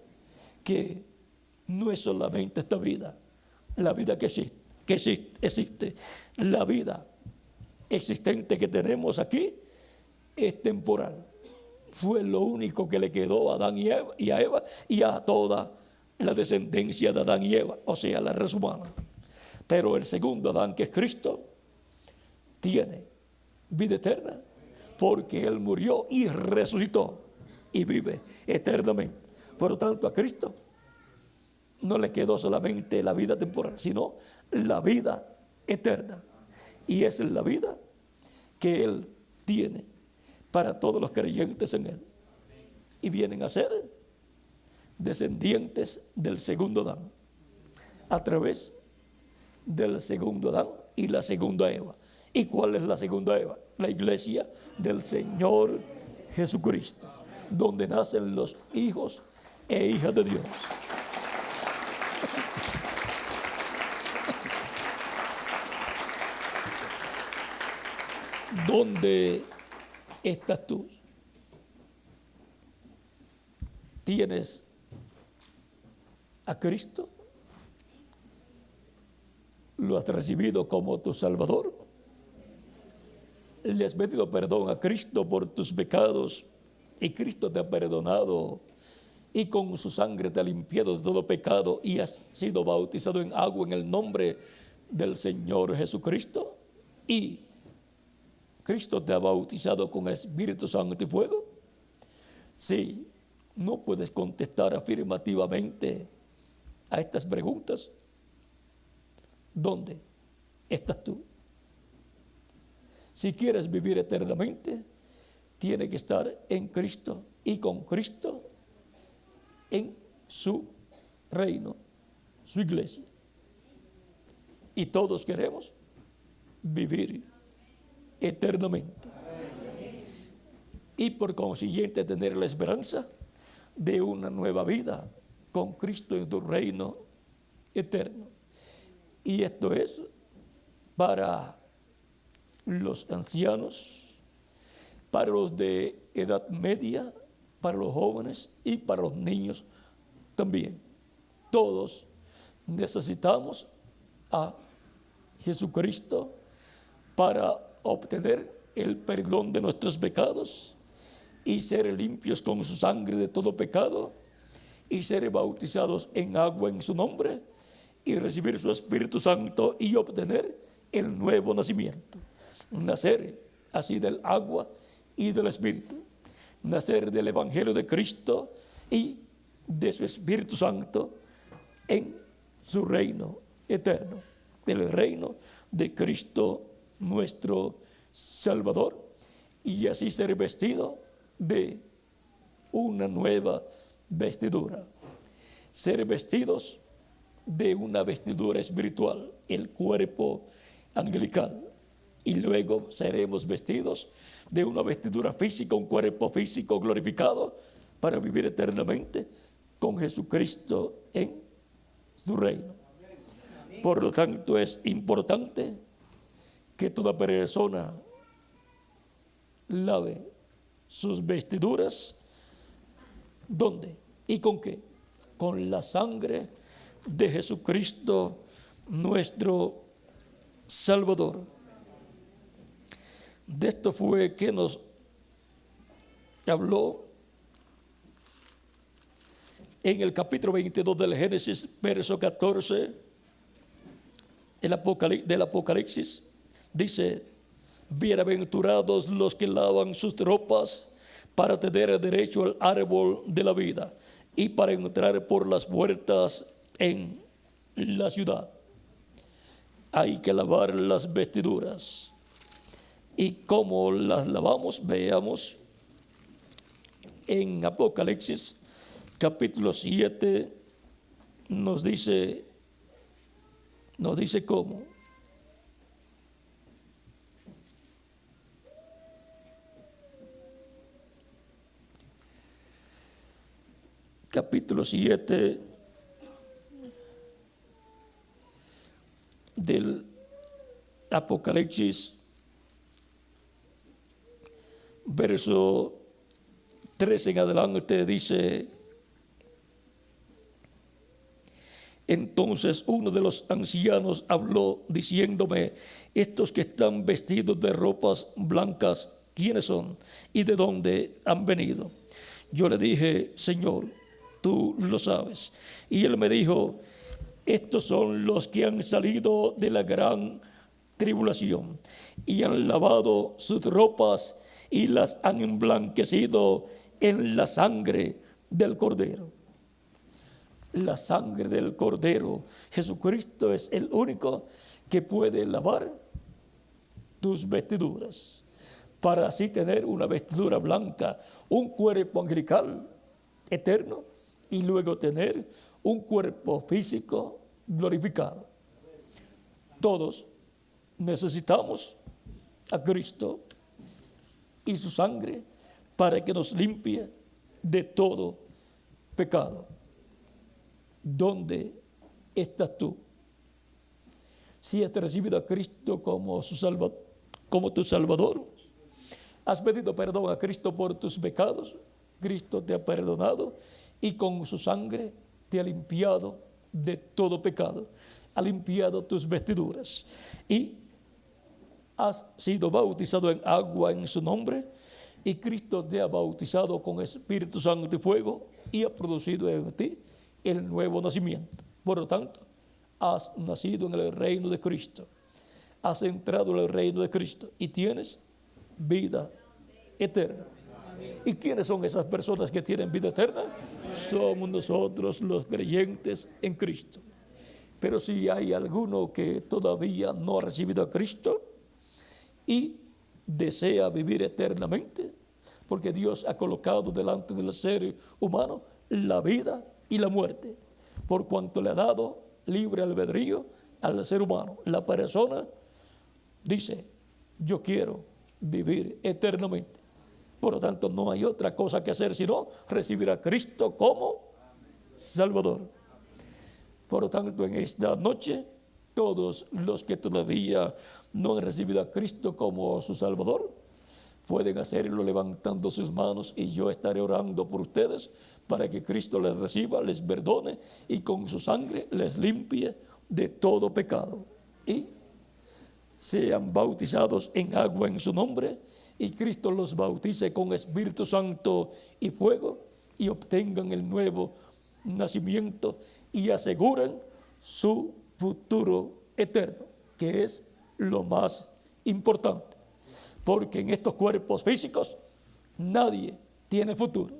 que no es solamente esta vida, la vida que existe. La vida existente que tenemos aquí es temporal. Fue lo único que le quedó a Adán y a Eva y a toda la descendencia de Adán y Eva, o sea, la raza humana. Pero el segundo Adán, que es Cristo, tiene vida eterna, porque Él murió y resucitó y vive eternamente. Por lo tanto, a Cristo no le quedó solamente la vida temporal, sino la vida eterna. Y esa es la vida que Él tiene para todos los creyentes en Él. Y vienen a ser descendientes del segundo Adán, a través del segundo Adán y la segunda Eva. ¿Y cuál es la segunda Eva? La iglesia del Señor Jesucristo, donde nacen los hijos e hijas de Dios. ¿Dónde estás tú? ¿Tienes a Cristo? ¿Lo has recibido como tu Salvador? ¿Le has pedido perdón a Cristo por tus pecados y Cristo te ha perdonado y con su sangre te ha limpiado de todo pecado y has sido bautizado en agua en el nombre del Señor Jesucristo? ¿Y Cristo te ha bautizado con el Espíritu Santo y fuego? Sí, no puedes contestar afirmativamente a estas preguntas. ¿Dónde estás tú? Si quieres vivir eternamente, tienes que estar en Cristo y con Cristo en su reino, su iglesia. Y todos queremos vivir eternamente. Y por consiguiente tener la esperanza de una nueva vida con Cristo en tu reino eterno. Y esto es para los ancianos, para los de edad media, para los jóvenes y para los niños también. Todos necesitamos a Jesucristo para obtener el perdón de nuestros pecados y ser limpios con su sangre de todo pecado y ser bautizados en agua en su nombre y recibir su Espíritu Santo y obtener el nuevo nacimiento. Nacer así del agua y del Espíritu. Nacer del Evangelio de Cristo y de su Espíritu Santo en su reino eterno, del reino de Cristo nuestro Salvador, y así ser vestido de una nueva vestidura. Ser vestidos de una vestidura espiritual, el cuerpo angelical, y luego seremos vestidos de una vestidura física, un cuerpo físico glorificado para vivir eternamente con Jesucristo en su reino. Por lo tanto, es importante que toda persona lave sus vestiduras. ¿Dónde? ¿Y con qué? Con la sangre de Jesucristo nuestro Salvador. De esto fue que nos habló en el capítulo 22 del Génesis, verso 14 del Apocalipsis. Dice: bienaventurados los que lavan sus ropas para tener derecho al árbol de la vida y para entrar por las puertas en la ciudad. Hay que lavar las vestiduras. ¿Y cómo las lavamos? Veamos en Apocalipsis capítulo 7 nos dice cómo. Capítulo 7 del Apocalipsis, verso 13 en adelante, dice: entonces uno de los ancianos habló diciéndome: estos que están vestidos de ropas blancas, ¿quiénes son y de dónde han venido? Yo le dije: Señor, tú lo sabes. Y él me dijo: estos son los que han salido de la gran tribulación y han lavado sus ropas y las han emblanquecido en la sangre del Cordero. La sangre del Cordero. Jesucristo es el único que puede lavar tus vestiduras, para así tener una vestidura blanca, un cuerpo angelical eterno, y luego tener un cuerpo físico glorificado. Todos necesitamos a Cristo y su sangre para que nos limpie de todo pecado. ¿Dónde estás tú? Si has recibido a Cristo como tu Salvador, has pedido perdón a Cristo por tus pecados, Cristo te ha perdonado y con su sangre te ha limpiado de todo pecado, ha limpiado tus vestiduras y has sido bautizado en agua en su nombre, y Cristo te ha bautizado con Espíritu Santo y fuego y ha producido en ti el nuevo nacimiento. Por lo tanto, has nacido en el reino de Cristo, has entrado en el reino de Cristo y tienes vida eterna. ¿Y quiénes son esas personas que tienen vida eterna? Somos nosotros los creyentes en Cristo. Pero si hay alguno que todavía no ha recibido a Cristo y desea vivir eternamente, porque Dios ha colocado delante del ser humano la vida y la muerte, por cuanto le ha dado libre albedrío al ser humano. La persona dice: yo quiero vivir eternamente. Por lo tanto, no hay otra cosa que hacer sino recibir a Cristo como Salvador. Por lo tanto, en esta noche, todos los que todavía no han recibido a Cristo como su Salvador, pueden hacerlo levantando sus manos, y yo estaré orando por ustedes para que Cristo les reciba, les perdone y con su sangre les limpie de todo pecado. Y sean bautizados en agua en su nombre, y Cristo los bautice con Espíritu Santo y fuego, y obtengan el nuevo nacimiento y aseguren su futuro eterno, que es lo más importante, porque en estos cuerpos físicos nadie tiene futuro.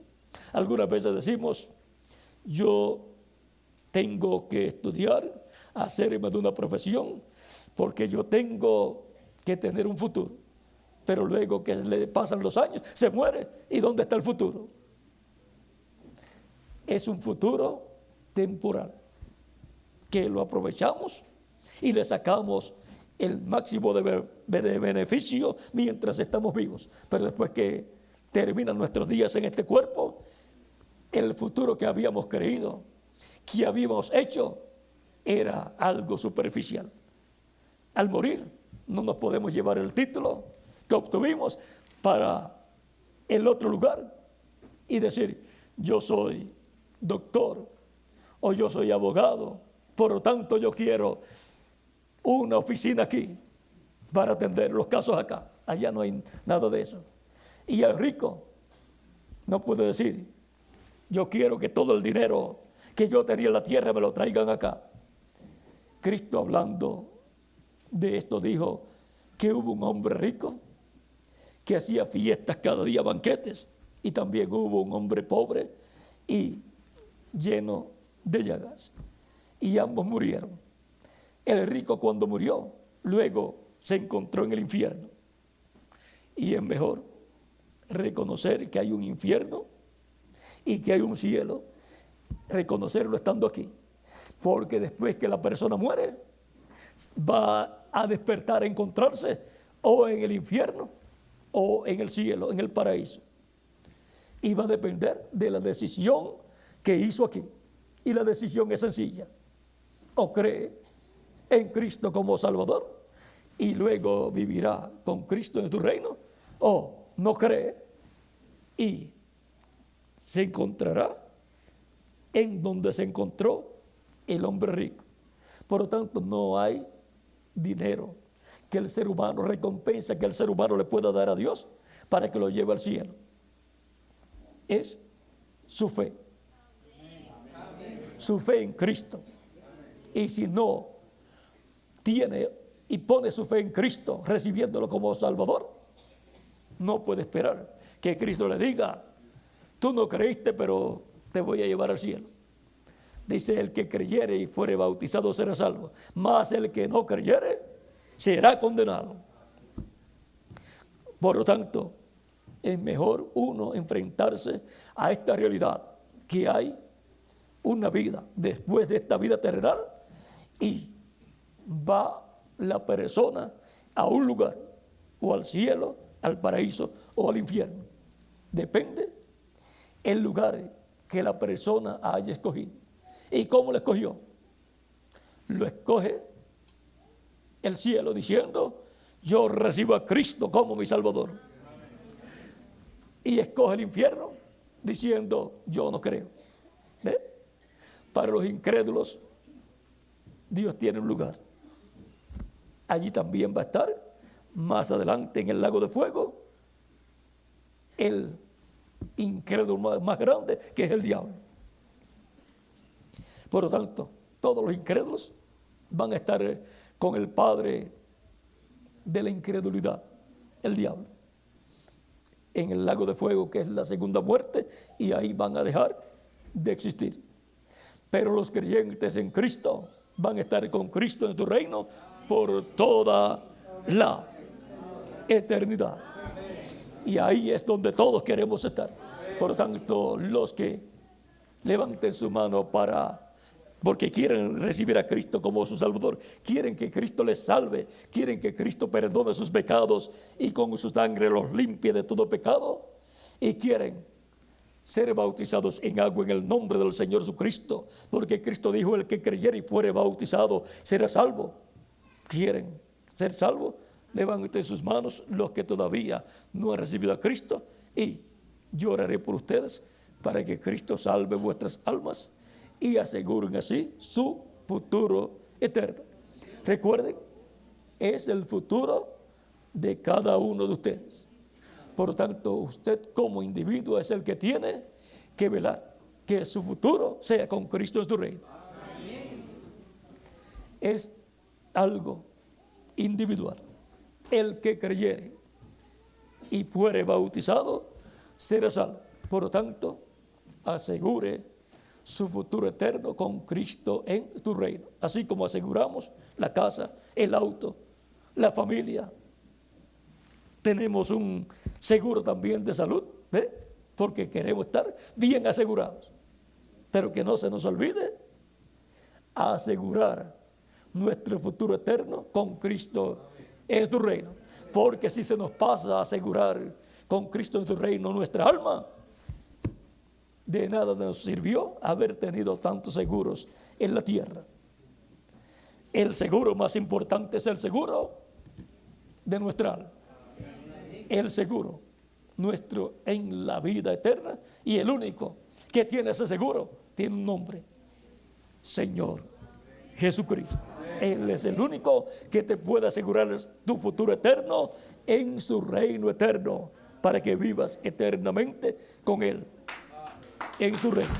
Algunas veces decimos: yo tengo que estudiar, hacerme de una profesión, porque yo tengo que tener un futuro. Pero luego que le pasan los años, se muere. ¿Y dónde está el futuro? Es un futuro temporal, que lo aprovechamos y le sacamos el máximo de beneficio mientras estamos vivos. Pero después que terminan nuestros días en este cuerpo, el futuro que habíamos creído, que habíamos hecho, era algo superficial. Al morir, no nos podemos llevar el título que obtuvimos para el otro lugar y decir: yo soy doctor o yo soy abogado, por lo tanto yo quiero una oficina aquí para atender los casos acá. Allá no hay nada de eso. Y el rico no puede decir: yo quiero que todo el dinero que yo tenía en la tierra me lo traigan acá. Cristo, hablando de esto, dijo que hubo un hombre rico que hacía fiestas cada día, banquetes, y también hubo un hombre pobre y lleno de llagas, y ambos murieron. El rico, cuando murió, luego se encontró en el infierno, y es mejor reconocer que hay un infierno y que hay un cielo, reconocerlo estando aquí. Porque después que la persona muere, va a despertar a encontrarse o en el infierno o en el cielo, en el paraíso. Y va a depender de la decisión que hizo aquí. Y la decisión es sencilla. O cree en Cristo como Salvador y luego vivirá con Cristo en su reino, o no cree y se encontrará en donde se encontró el hombre rico. Por lo tanto, no hay dinero que el ser humano, recompensa que el ser humano le pueda dar a Dios para que lo lleve al cielo. Es su fe. Su fe en Cristo. Y si no tiene y pone su fe en Cristo, recibiéndolo como Salvador, no puede esperar que Cristo le diga: tú no creíste, pero te voy a llevar al cielo. Dice: el que creyere y fuere bautizado será salvo, mas el que no creyere será condenado. Por lo tanto, es mejor uno enfrentarse a esta realidad, que hay una vida después de esta vida terrenal y va la persona a un lugar, o al cielo, al paraíso o al infierno. Depende el lugar que la persona haya escogido. ¿Y cómo lo escogió? Lo escoge el cielo diciendo: yo recibo a Cristo como mi Salvador. Y escoge el infierno diciendo: yo no creo. ¿Ve? Para los incrédulos, Dios tiene un lugar. Allí también va a estar, más adelante en el lago de fuego, el incrédulo más grande, que es el diablo. Por lo tanto, todos los incrédulos van a estar con el padre de la incredulidad, el diablo, en el lago de fuego, que es la segunda muerte, y ahí van a dejar de existir. Pero los creyentes en Cristo van a estar con Cristo en su reino por toda la eternidad. Y ahí es donde todos queremos estar. Por lo tanto, los que levanten su mano porque quieren recibir a Cristo como su Salvador, quieren que Cristo les salve, quieren que Cristo perdone sus pecados y con su sangre los limpie de todo pecado, y quieren ser bautizados en agua en el nombre del Señor Jesucristo, porque Cristo dijo: el que creyere y fuere bautizado será salvo. ¿Quieren ser salvos? Levanten sus manos los que todavía no han recibido a Cristo, y yo oraré por ustedes para que Cristo salve vuestras almas y aseguren así su futuro eterno. Recuerden, es el futuro de cada uno de ustedes. Por lo tanto, usted como individuo es el que tiene que velar que su futuro sea con Cristo en su reino. Es algo individual. El que creyere y fuere bautizado será salvo. Por lo tanto, asegure su futuro eterno con Cristo en su reino. Así como aseguramos la casa, el auto, la familia. Tenemos un seguro también de salud, ¿ve? Porque queremos estar bien asegurados. Pero que no se nos olvide asegurar nuestro futuro eterno con Cristo en su reino. Porque si se nos pasa a asegurar con Cristo en su reino nuestra alma, de nada nos sirvió haber tenido tantos seguros en la tierra. El seguro más importante es el seguro de nuestra alma. El seguro nuestro en la vida eterna, y el único que tiene ese seguro tiene un nombre: Señor Jesucristo. Él es el único que te puede asegurar tu futuro eterno en su reino eterno, para que vivas eternamente con Él en su reino.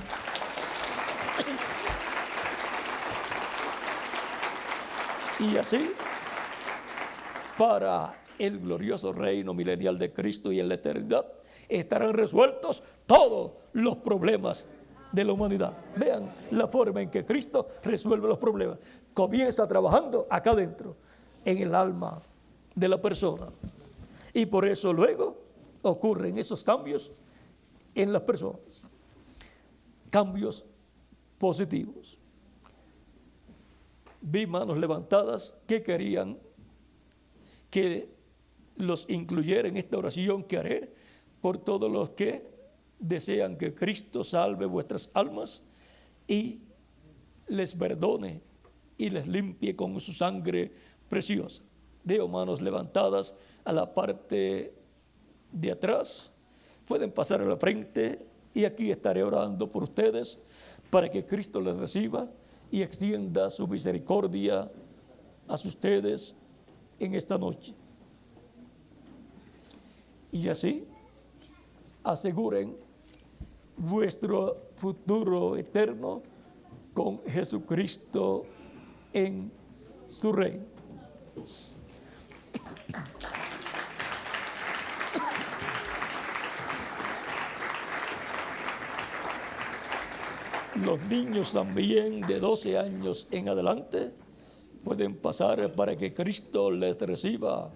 Y así, para el glorioso reino milenial de Cristo y en la eternidad, estarán resueltos todos los problemas de la humanidad. Vean la forma en que Cristo resuelve los problemas. Comienza trabajando acá adentro, en el alma de la persona. Y por eso luego ocurren esos cambios en las personas. cambios positivos. Vi manos levantadas que querían que los incluyera en esta oración que haré por todos los que desean que Cristo salve vuestras almas y les perdone y les limpie con su sangre preciosa. Veo manos levantadas a la parte de atrás. Pueden pasar a la frente y aquí estaré orando por ustedes para que Cristo les reciba y extienda su misericordia a ustedes en esta noche. Y así aseguren vuestro futuro eterno con Jesucristo en su reino. Los niños también de 12 años en adelante pueden pasar para que Cristo les reciba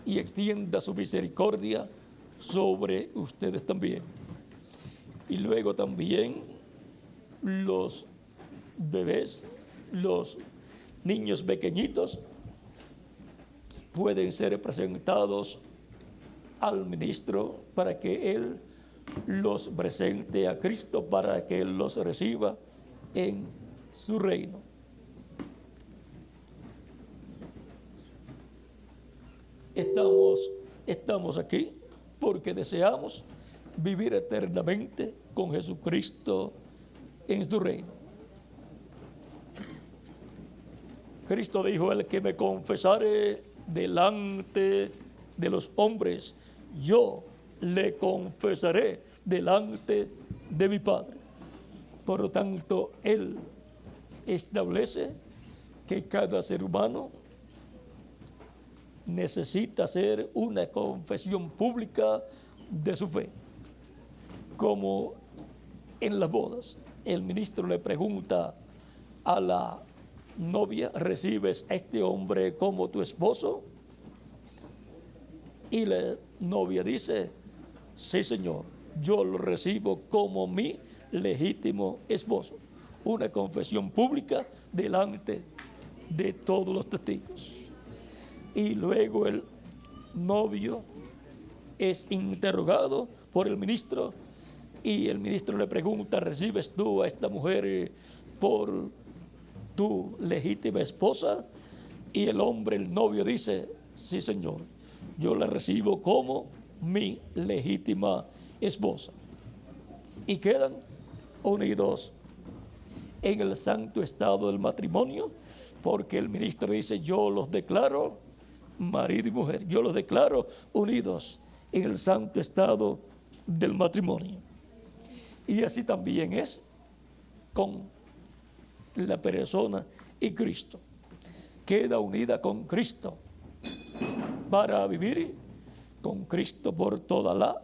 y extienda su misericordia sobre ustedes también. Y luego también los bebés, los niños pequeñitos pueden ser presentados al ministro para que él los presente a Cristo, para que él los reciba en su reino. Estamos aquí porque deseamos vivir eternamente con Jesucristo en su reino. Cristo dijo: el que me confesare delante de los hombres, yo le confesaré delante de mi Padre. Por lo tanto, Él establece que cada ser humano necesita hacer una confesión pública de su fe. Como en las bodas, el ministro le pregunta a la novia: ¿recibes a este hombre como tu esposo? Y la novia dice: sí, Señor, yo lo recibo como mi legítimo esposo. Una confesión pública delante de todos los testigos. Y luego el novio es interrogado por el ministro y el ministro le pregunta: ¿recibes tú a esta mujer por tu legítima esposa? Y el hombre, el novio, dice: sí, Señor, yo la recibo como mi legítima esposa. Y quedan unidos en el santo estado del matrimonio, porque el ministro dice: yo los declaro marido y mujer, yo los declaro unidos en el santo estado del matrimonio. Y así también es con la persona y Cristo. Queda unida con Cristo para vivir con Cristo por toda la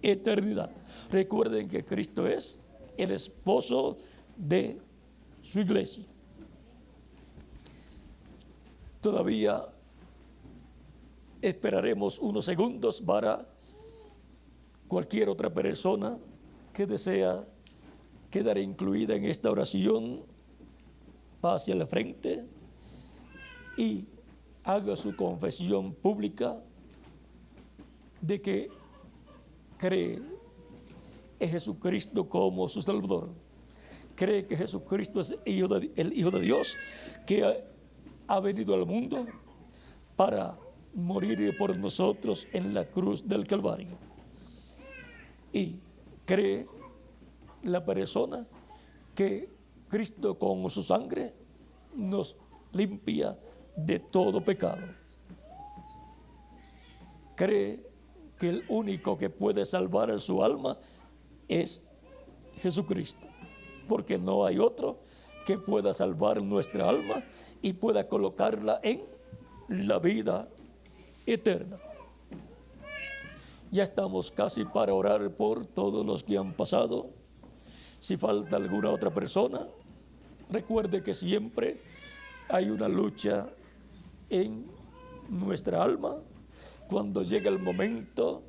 eternidad. Recuerden que Cristo es el esposo de su iglesia. Todavía esperaremos unos segundos para cualquier otra persona que desea quedar incluida en esta oración. Pase a la frente y haga su confesión pública de que cree en Jesucristo como su Salvador. Cree que Jesucristo es el Hijo de Dios, que ha venido al mundo para morir por nosotros en la cruz del Calvario. Y cree la persona que Cristo con su sangre nos limpia de todo pecado. Cree que el único que puede salvar su alma es Jesucristo, porque no hay otro que pueda salvar nuestra alma y pueda colocarla en la vida eterna. Ya estamos casi para orar por todos los que han pasado. Si falta alguna otra persona, recuerde que siempre hay una lucha en nuestra alma cuando llega el momento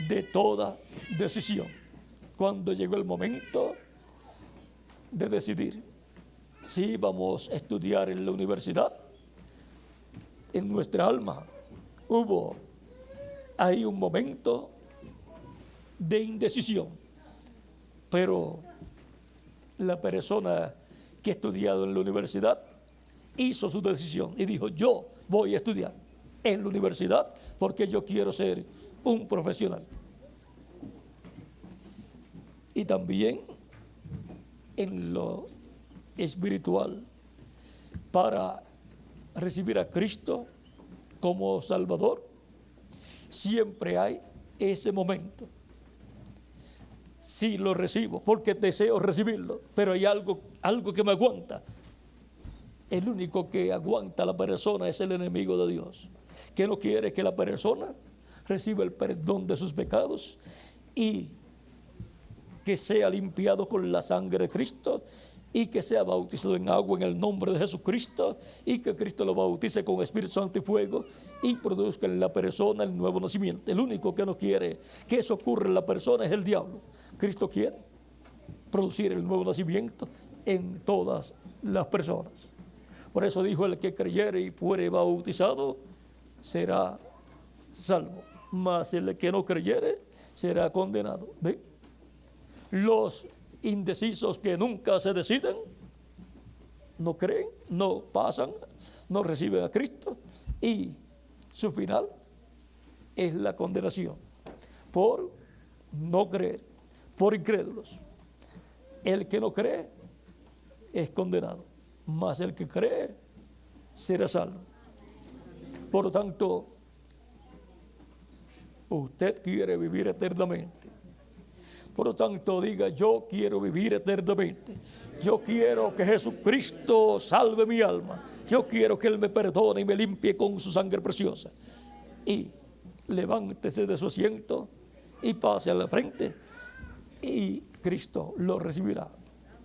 de toda decisión. Cuando llegó el momento de decidir si vamos a estudiar en la universidad. En nuestra alma hubo ahí un momento de indecisión, pero la persona que ha estudiado en la universidad hizo su decisión y dijo: yo voy a estudiar en la universidad porque yo quiero ser un profesional. Y también en lo espiritual, para recibir a Cristo como Salvador, siempre hay ese momento. Sí, lo recibo porque deseo recibirlo, pero hay algo que me aguanta. El único que aguanta a la persona es el enemigo de Dios, que no quiere que la persona reciba el perdón de sus pecados y que sea limpiado con la sangre de Cristo y que sea bautizado en agua en el nombre de Jesucristo y que Cristo lo bautice con Espíritu Santo y fuego y produzca en la persona el nuevo nacimiento. El único que no quiere que eso ocurra en la persona es el diablo. Cristo quiere producir el nuevo nacimiento en todas las personas. Por eso dijo: el que creyere y fuere bautizado será salvo, mas el que no creyere será condenado. ¿Ve? Los indecisos que nunca se deciden, no creen, no pasan, no reciben a Cristo y su final es la condenación por no creer, por incrédulos. El que no cree es condenado, mas el que cree será salvo. Por lo tanto, usted quiere vivir eternamente. Por lo tanto, diga: yo quiero vivir eternamente. Yo quiero que Jesucristo salve mi alma. Yo quiero que Él me perdone y me limpie con su sangre preciosa. Y levántese de su asiento y pase a la frente, y Cristo lo recibirá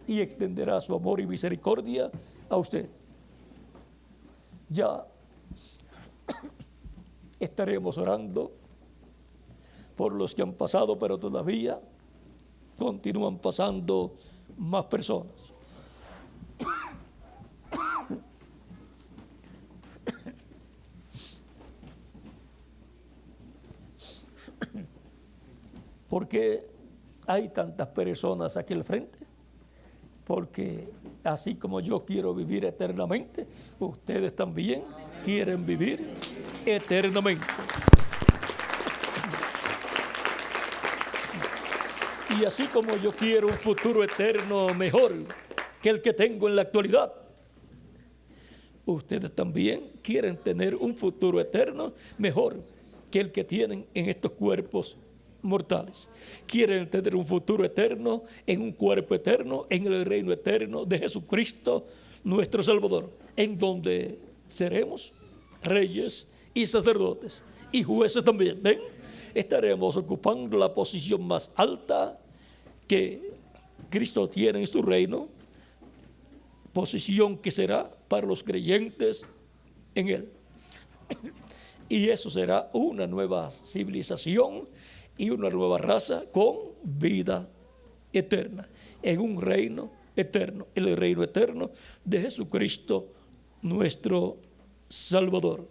y extenderá su amor y misericordia a usted. Ya estaremos orando por los que han pasado, pero todavía continúan pasando más personas. ¿Por qué hay tantas personas aquí al frente? Porque así como yo quiero vivir eternamente, ustedes también quieren vivir eternamente. Y así como yo quiero un futuro eterno mejor que el que tengo en la actualidad, ustedes también quieren tener un futuro eterno mejor que el que tienen en estos cuerpos mortales. Quieren tener un futuro eterno en un cuerpo eterno, en el reino eterno de Jesucristo, nuestro Salvador, en donde seremos reyes y sacerdotes y jueces también. ¿Ven? Estaremos ocupando la posición más alta que Cristo tiene en su reino, posición que será para los creyentes en Él. Y eso será una nueva civilización y una nueva raza con vida eterna, en un reino eterno, el reino eterno de Jesucristo, nuestro Salvador.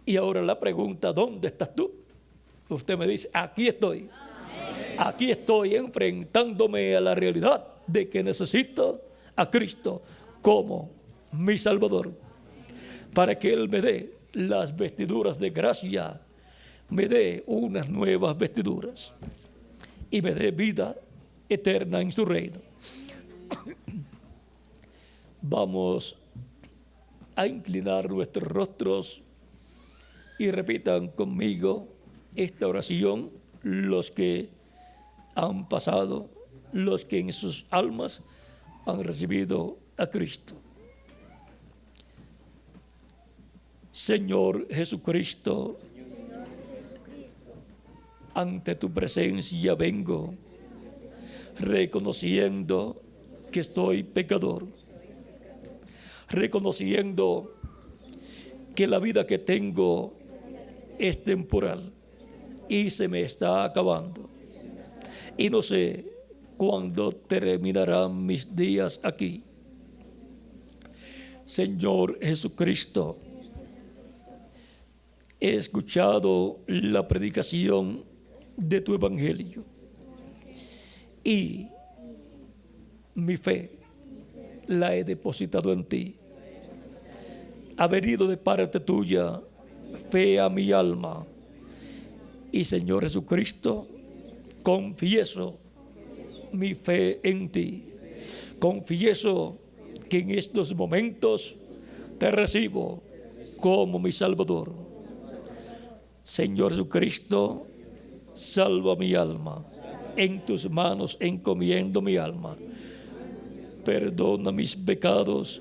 Y ahora la pregunta: ¿dónde estás tú? Usted me dice: aquí estoy. Amén. Aquí estoy enfrentándome a la realidad de que necesito a Cristo como mi Salvador, para que Él me dé las vestiduras de gracia, me dé unas nuevas vestiduras y me dé vida eterna en su reino. Vamos a inclinar nuestros rostros y repitan conmigo esta oración los que han pasado, los que en sus almas han recibido a Cristo. Señor Jesucristo, ante tu presencia vengo reconociendo que estoy pecador, reconociendo que la vida que tengo es temporal y se me está acabando. y no sé cuándo terminarán mis días aquí. Señor Jesucristo, he escuchado la predicación de tu evangelio y mi fe la he depositado en ti. Ha venido de parte tuya fe a mi alma. Y Señor Jesucristo, confieso mi fe en ti. Confieso que en estos momentos te recibo como mi Salvador. Señor Jesucristo, salva mi alma. En tus manos encomiendo mi alma. Perdona mis pecados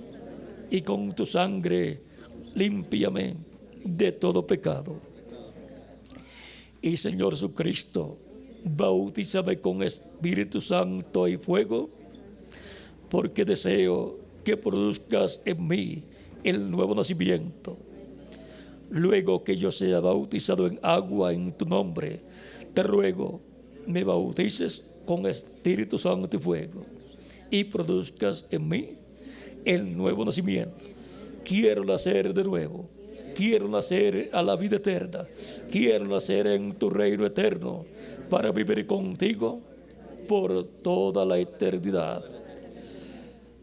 y con tu sangre límpiame de todo pecado. Y Señor Jesucristo, bautízame con Espíritu Santo y fuego, porque deseo que produzcas en mí el nuevo nacimiento. Luego que yo sea bautizado en agua en tu nombre, te ruego, me bautices con Espíritu Santo y fuego, y produzcas en mí el nuevo nacimiento. Quiero nacer de nuevo. Quiero nacer a la vida eterna. Quiero nacer en tu reino eterno para vivir contigo por toda la eternidad.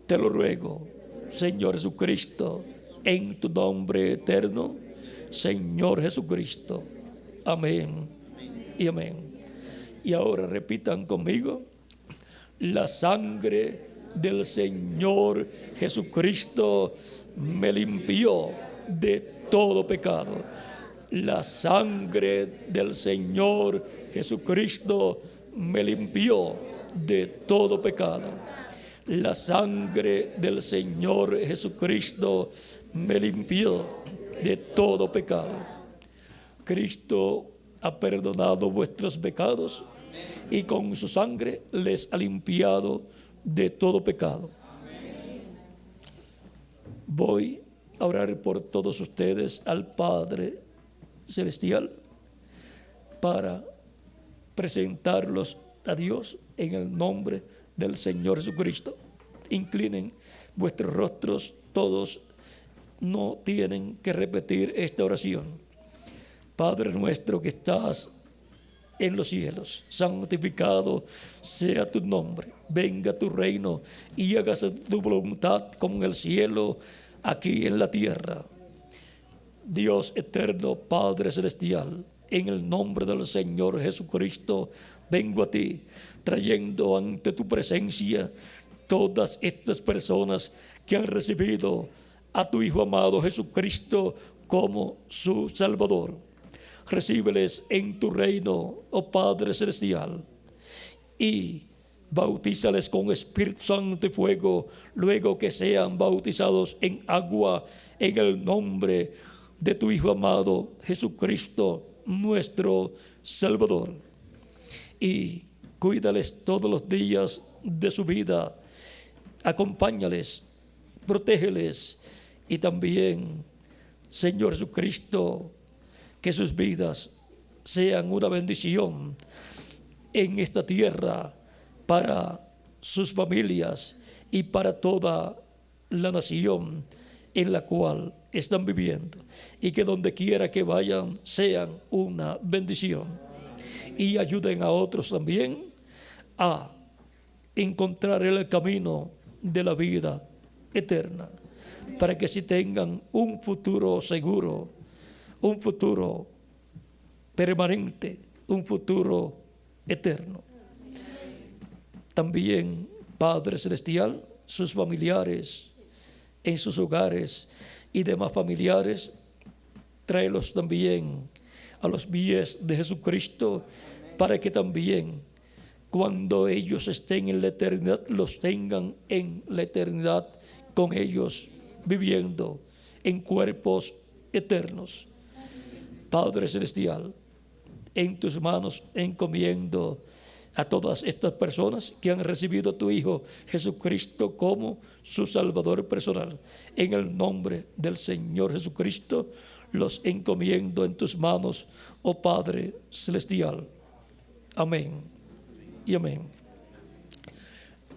Te lo ruego, Señor Jesucristo, en tu nombre eterno, Señor Jesucristo. Amén y amén. Y ahora repitan conmigo: la sangre del Señor Jesucristo me limpió de todo pecado. La sangre del Señor Jesucristo me limpió de todo pecado. La sangre del Señor Jesucristo me limpió de todo pecado. Cristo ha perdonado vuestros pecados y con su sangre les ha limpiado de todo pecado. Voy a orar por todos ustedes al Padre Celestial para presentarlos a Dios en el nombre del Señor Jesucristo. Inclinen vuestros rostros, todos no tienen que repetir esta oración. Padre nuestro que estás en los cielos, santificado sea tu nombre. Venga tu reino y hágase tu voluntad como en el cielo, aquí en la tierra. Dios eterno, Padre celestial, en el nombre del Señor Jesucristo, vengo a ti, trayendo ante tu presencia todas estas personas que han recibido a tu Hijo amado Jesucristo como su Salvador. Recíbeles en tu reino, oh Padre celestial, y bautízales con Espíritu Santo y fuego, luego que sean bautizados en agua, en el nombre de tu Hijo amado Jesucristo, nuestro Salvador. Y cuídales todos los días de su vida, acompáñales, protégeles, y también, Señor Jesucristo, que sus vidas sean una bendición en esta tierra para sus familias y para toda la nación en la cual están viviendo, y que donde quiera que vayan sean una bendición y ayuden a otros también a encontrar el camino de la vida eterna, para que así tengan un futuro seguro, un futuro permanente, un futuro eterno. También, Padre Celestial, sus familiares en sus hogares y demás familiares, tráelos también a los pies de Jesucristo, para que también cuando ellos estén en la eternidad, los tengan en la eternidad con ellos, viviendo en cuerpos eternos. Padre Celestial, en tus manos encomiendo a todas estas personas que han recibido a tu Hijo Jesucristo como su Salvador personal. En el nombre del Señor Jesucristo, los encomiendo en tus manos, oh Padre Celestial. Amén y amén.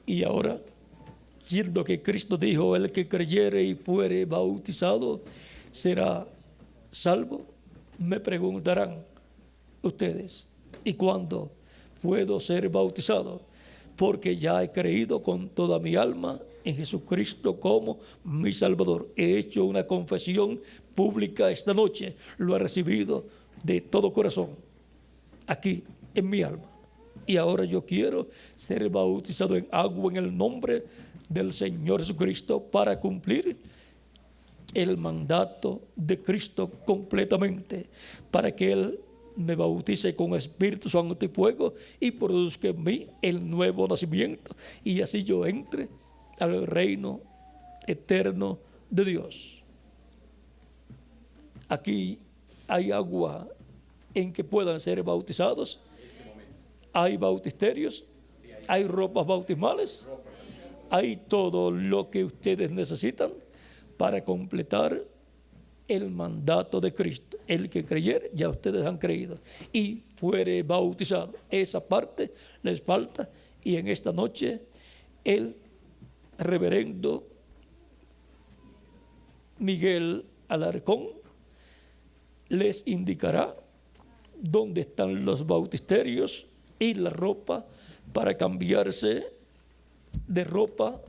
Y ahora, siendo que Cristo dijo, el que creyere y fuere bautizado será salvo, me preguntarán ustedes, ¿y cuándo puedo ser bautizado? Porque ya he creído con toda mi alma en Jesucristo como mi Salvador. He hecho una confesión pública esta noche, lo he recibido de todo corazón, aquí en mi alma. Y ahora yo quiero ser bautizado en agua en el nombre del Señor Jesucristo para cumplir el mandato de Cristo completamente, para que Él me bautice con Espíritu Santo y fuego y produzca en mí el nuevo nacimiento, y así yo entre al reino eterno de Dios. Aquí hay agua en que puedan ser bautizados, hay bautisterios, hay ropas bautismales, hay todo lo que ustedes necesitan para completar el mandato de Cristo. El que creyere, ya ustedes han creído, y fuere bautizado. Esa parte les falta, y en esta noche el reverendo Miguel Alarcón les indicará dónde están los bautisterios y la ropa para cambiarse de ropa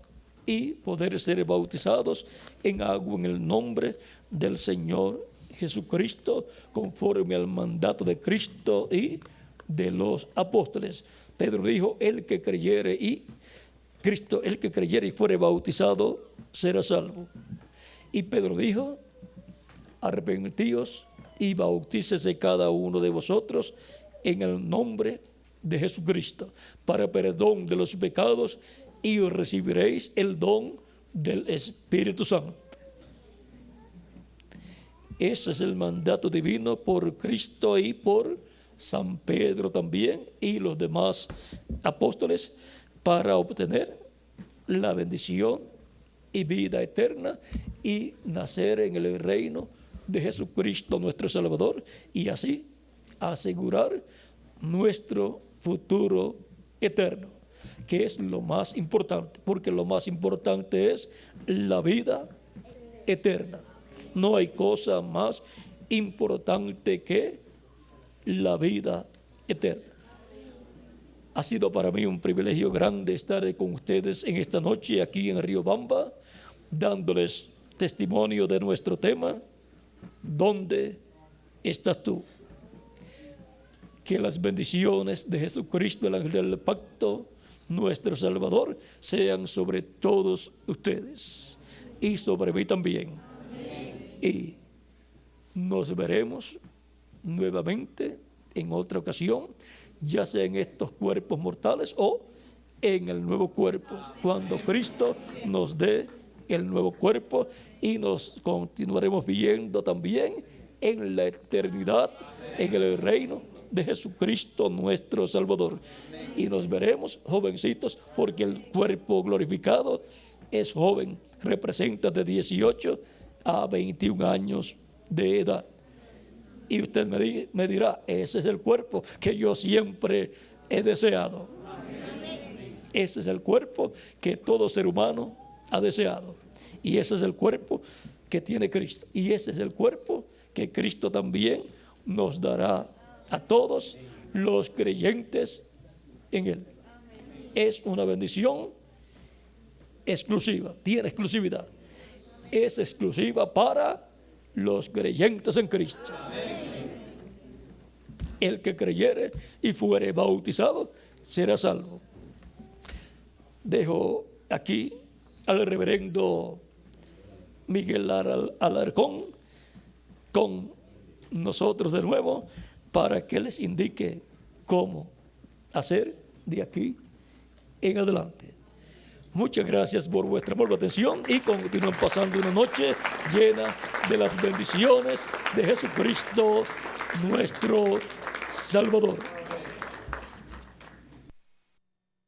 y poder ser bautizados en agua en el nombre del Señor Jesucristo, conforme al mandato de Cristo y de los apóstoles. Pedro dijo, el que creyere y fuere bautizado será salvo. Y Pedro dijo, arrepentíos y bautícese cada uno de vosotros en el nombre de Jesucristo para perdón de los pecados, y recibiréis el don del Espíritu Santo. Ese es el mandato divino por Cristo y por San Pedro también y los demás apóstoles, para obtener la bendición y vida eterna y nacer en el reino de Jesucristo nuestro Salvador, y así asegurar nuestro futuro eterno, que es lo más importante, porque lo más importante es la vida eterna. No hay cosa más importante que la vida eterna. Ha sido para mí un privilegio grande estar con ustedes en esta noche aquí en Riobamba, dándoles testimonio de nuestro tema, ¿dónde estás tú? Que las bendiciones de Jesucristo, el ángel del pacto, nuestro Salvador, sean sobre todos ustedes y sobre mí también. Amén. Y nos veremos nuevamente en otra ocasión, ya sea en estos cuerpos mortales o en el nuevo cuerpo, cuando Cristo nos dé el nuevo cuerpo, y nos continuaremos viendo también en la eternidad, en el reino de Jesucristo nuestro Salvador. Y nos veremos jovencitos, porque el cuerpo glorificado es joven, representa de 18 a 21 años de edad. Y usted me dirá, ese es el cuerpo que yo siempre he deseado. Ese es el cuerpo que todo ser humano ha deseado. Y ese es el cuerpo que tiene Cristo. Y ese es el cuerpo que Cristo también nos dará a todos los creyentes en Él. Es una bendición exclusiva, tiene exclusividad. Es exclusiva para los creyentes en Cristo. El que creyere y fuere bautizado será salvo. Dejo aquí al reverendo Miguel Alarcón con nosotros de nuevo, para que les indique cómo hacer de aquí en adelante. Muchas gracias por vuestra amable atención, y continúen pasando una noche llena de las bendiciones de Jesucristo nuestro Salvador.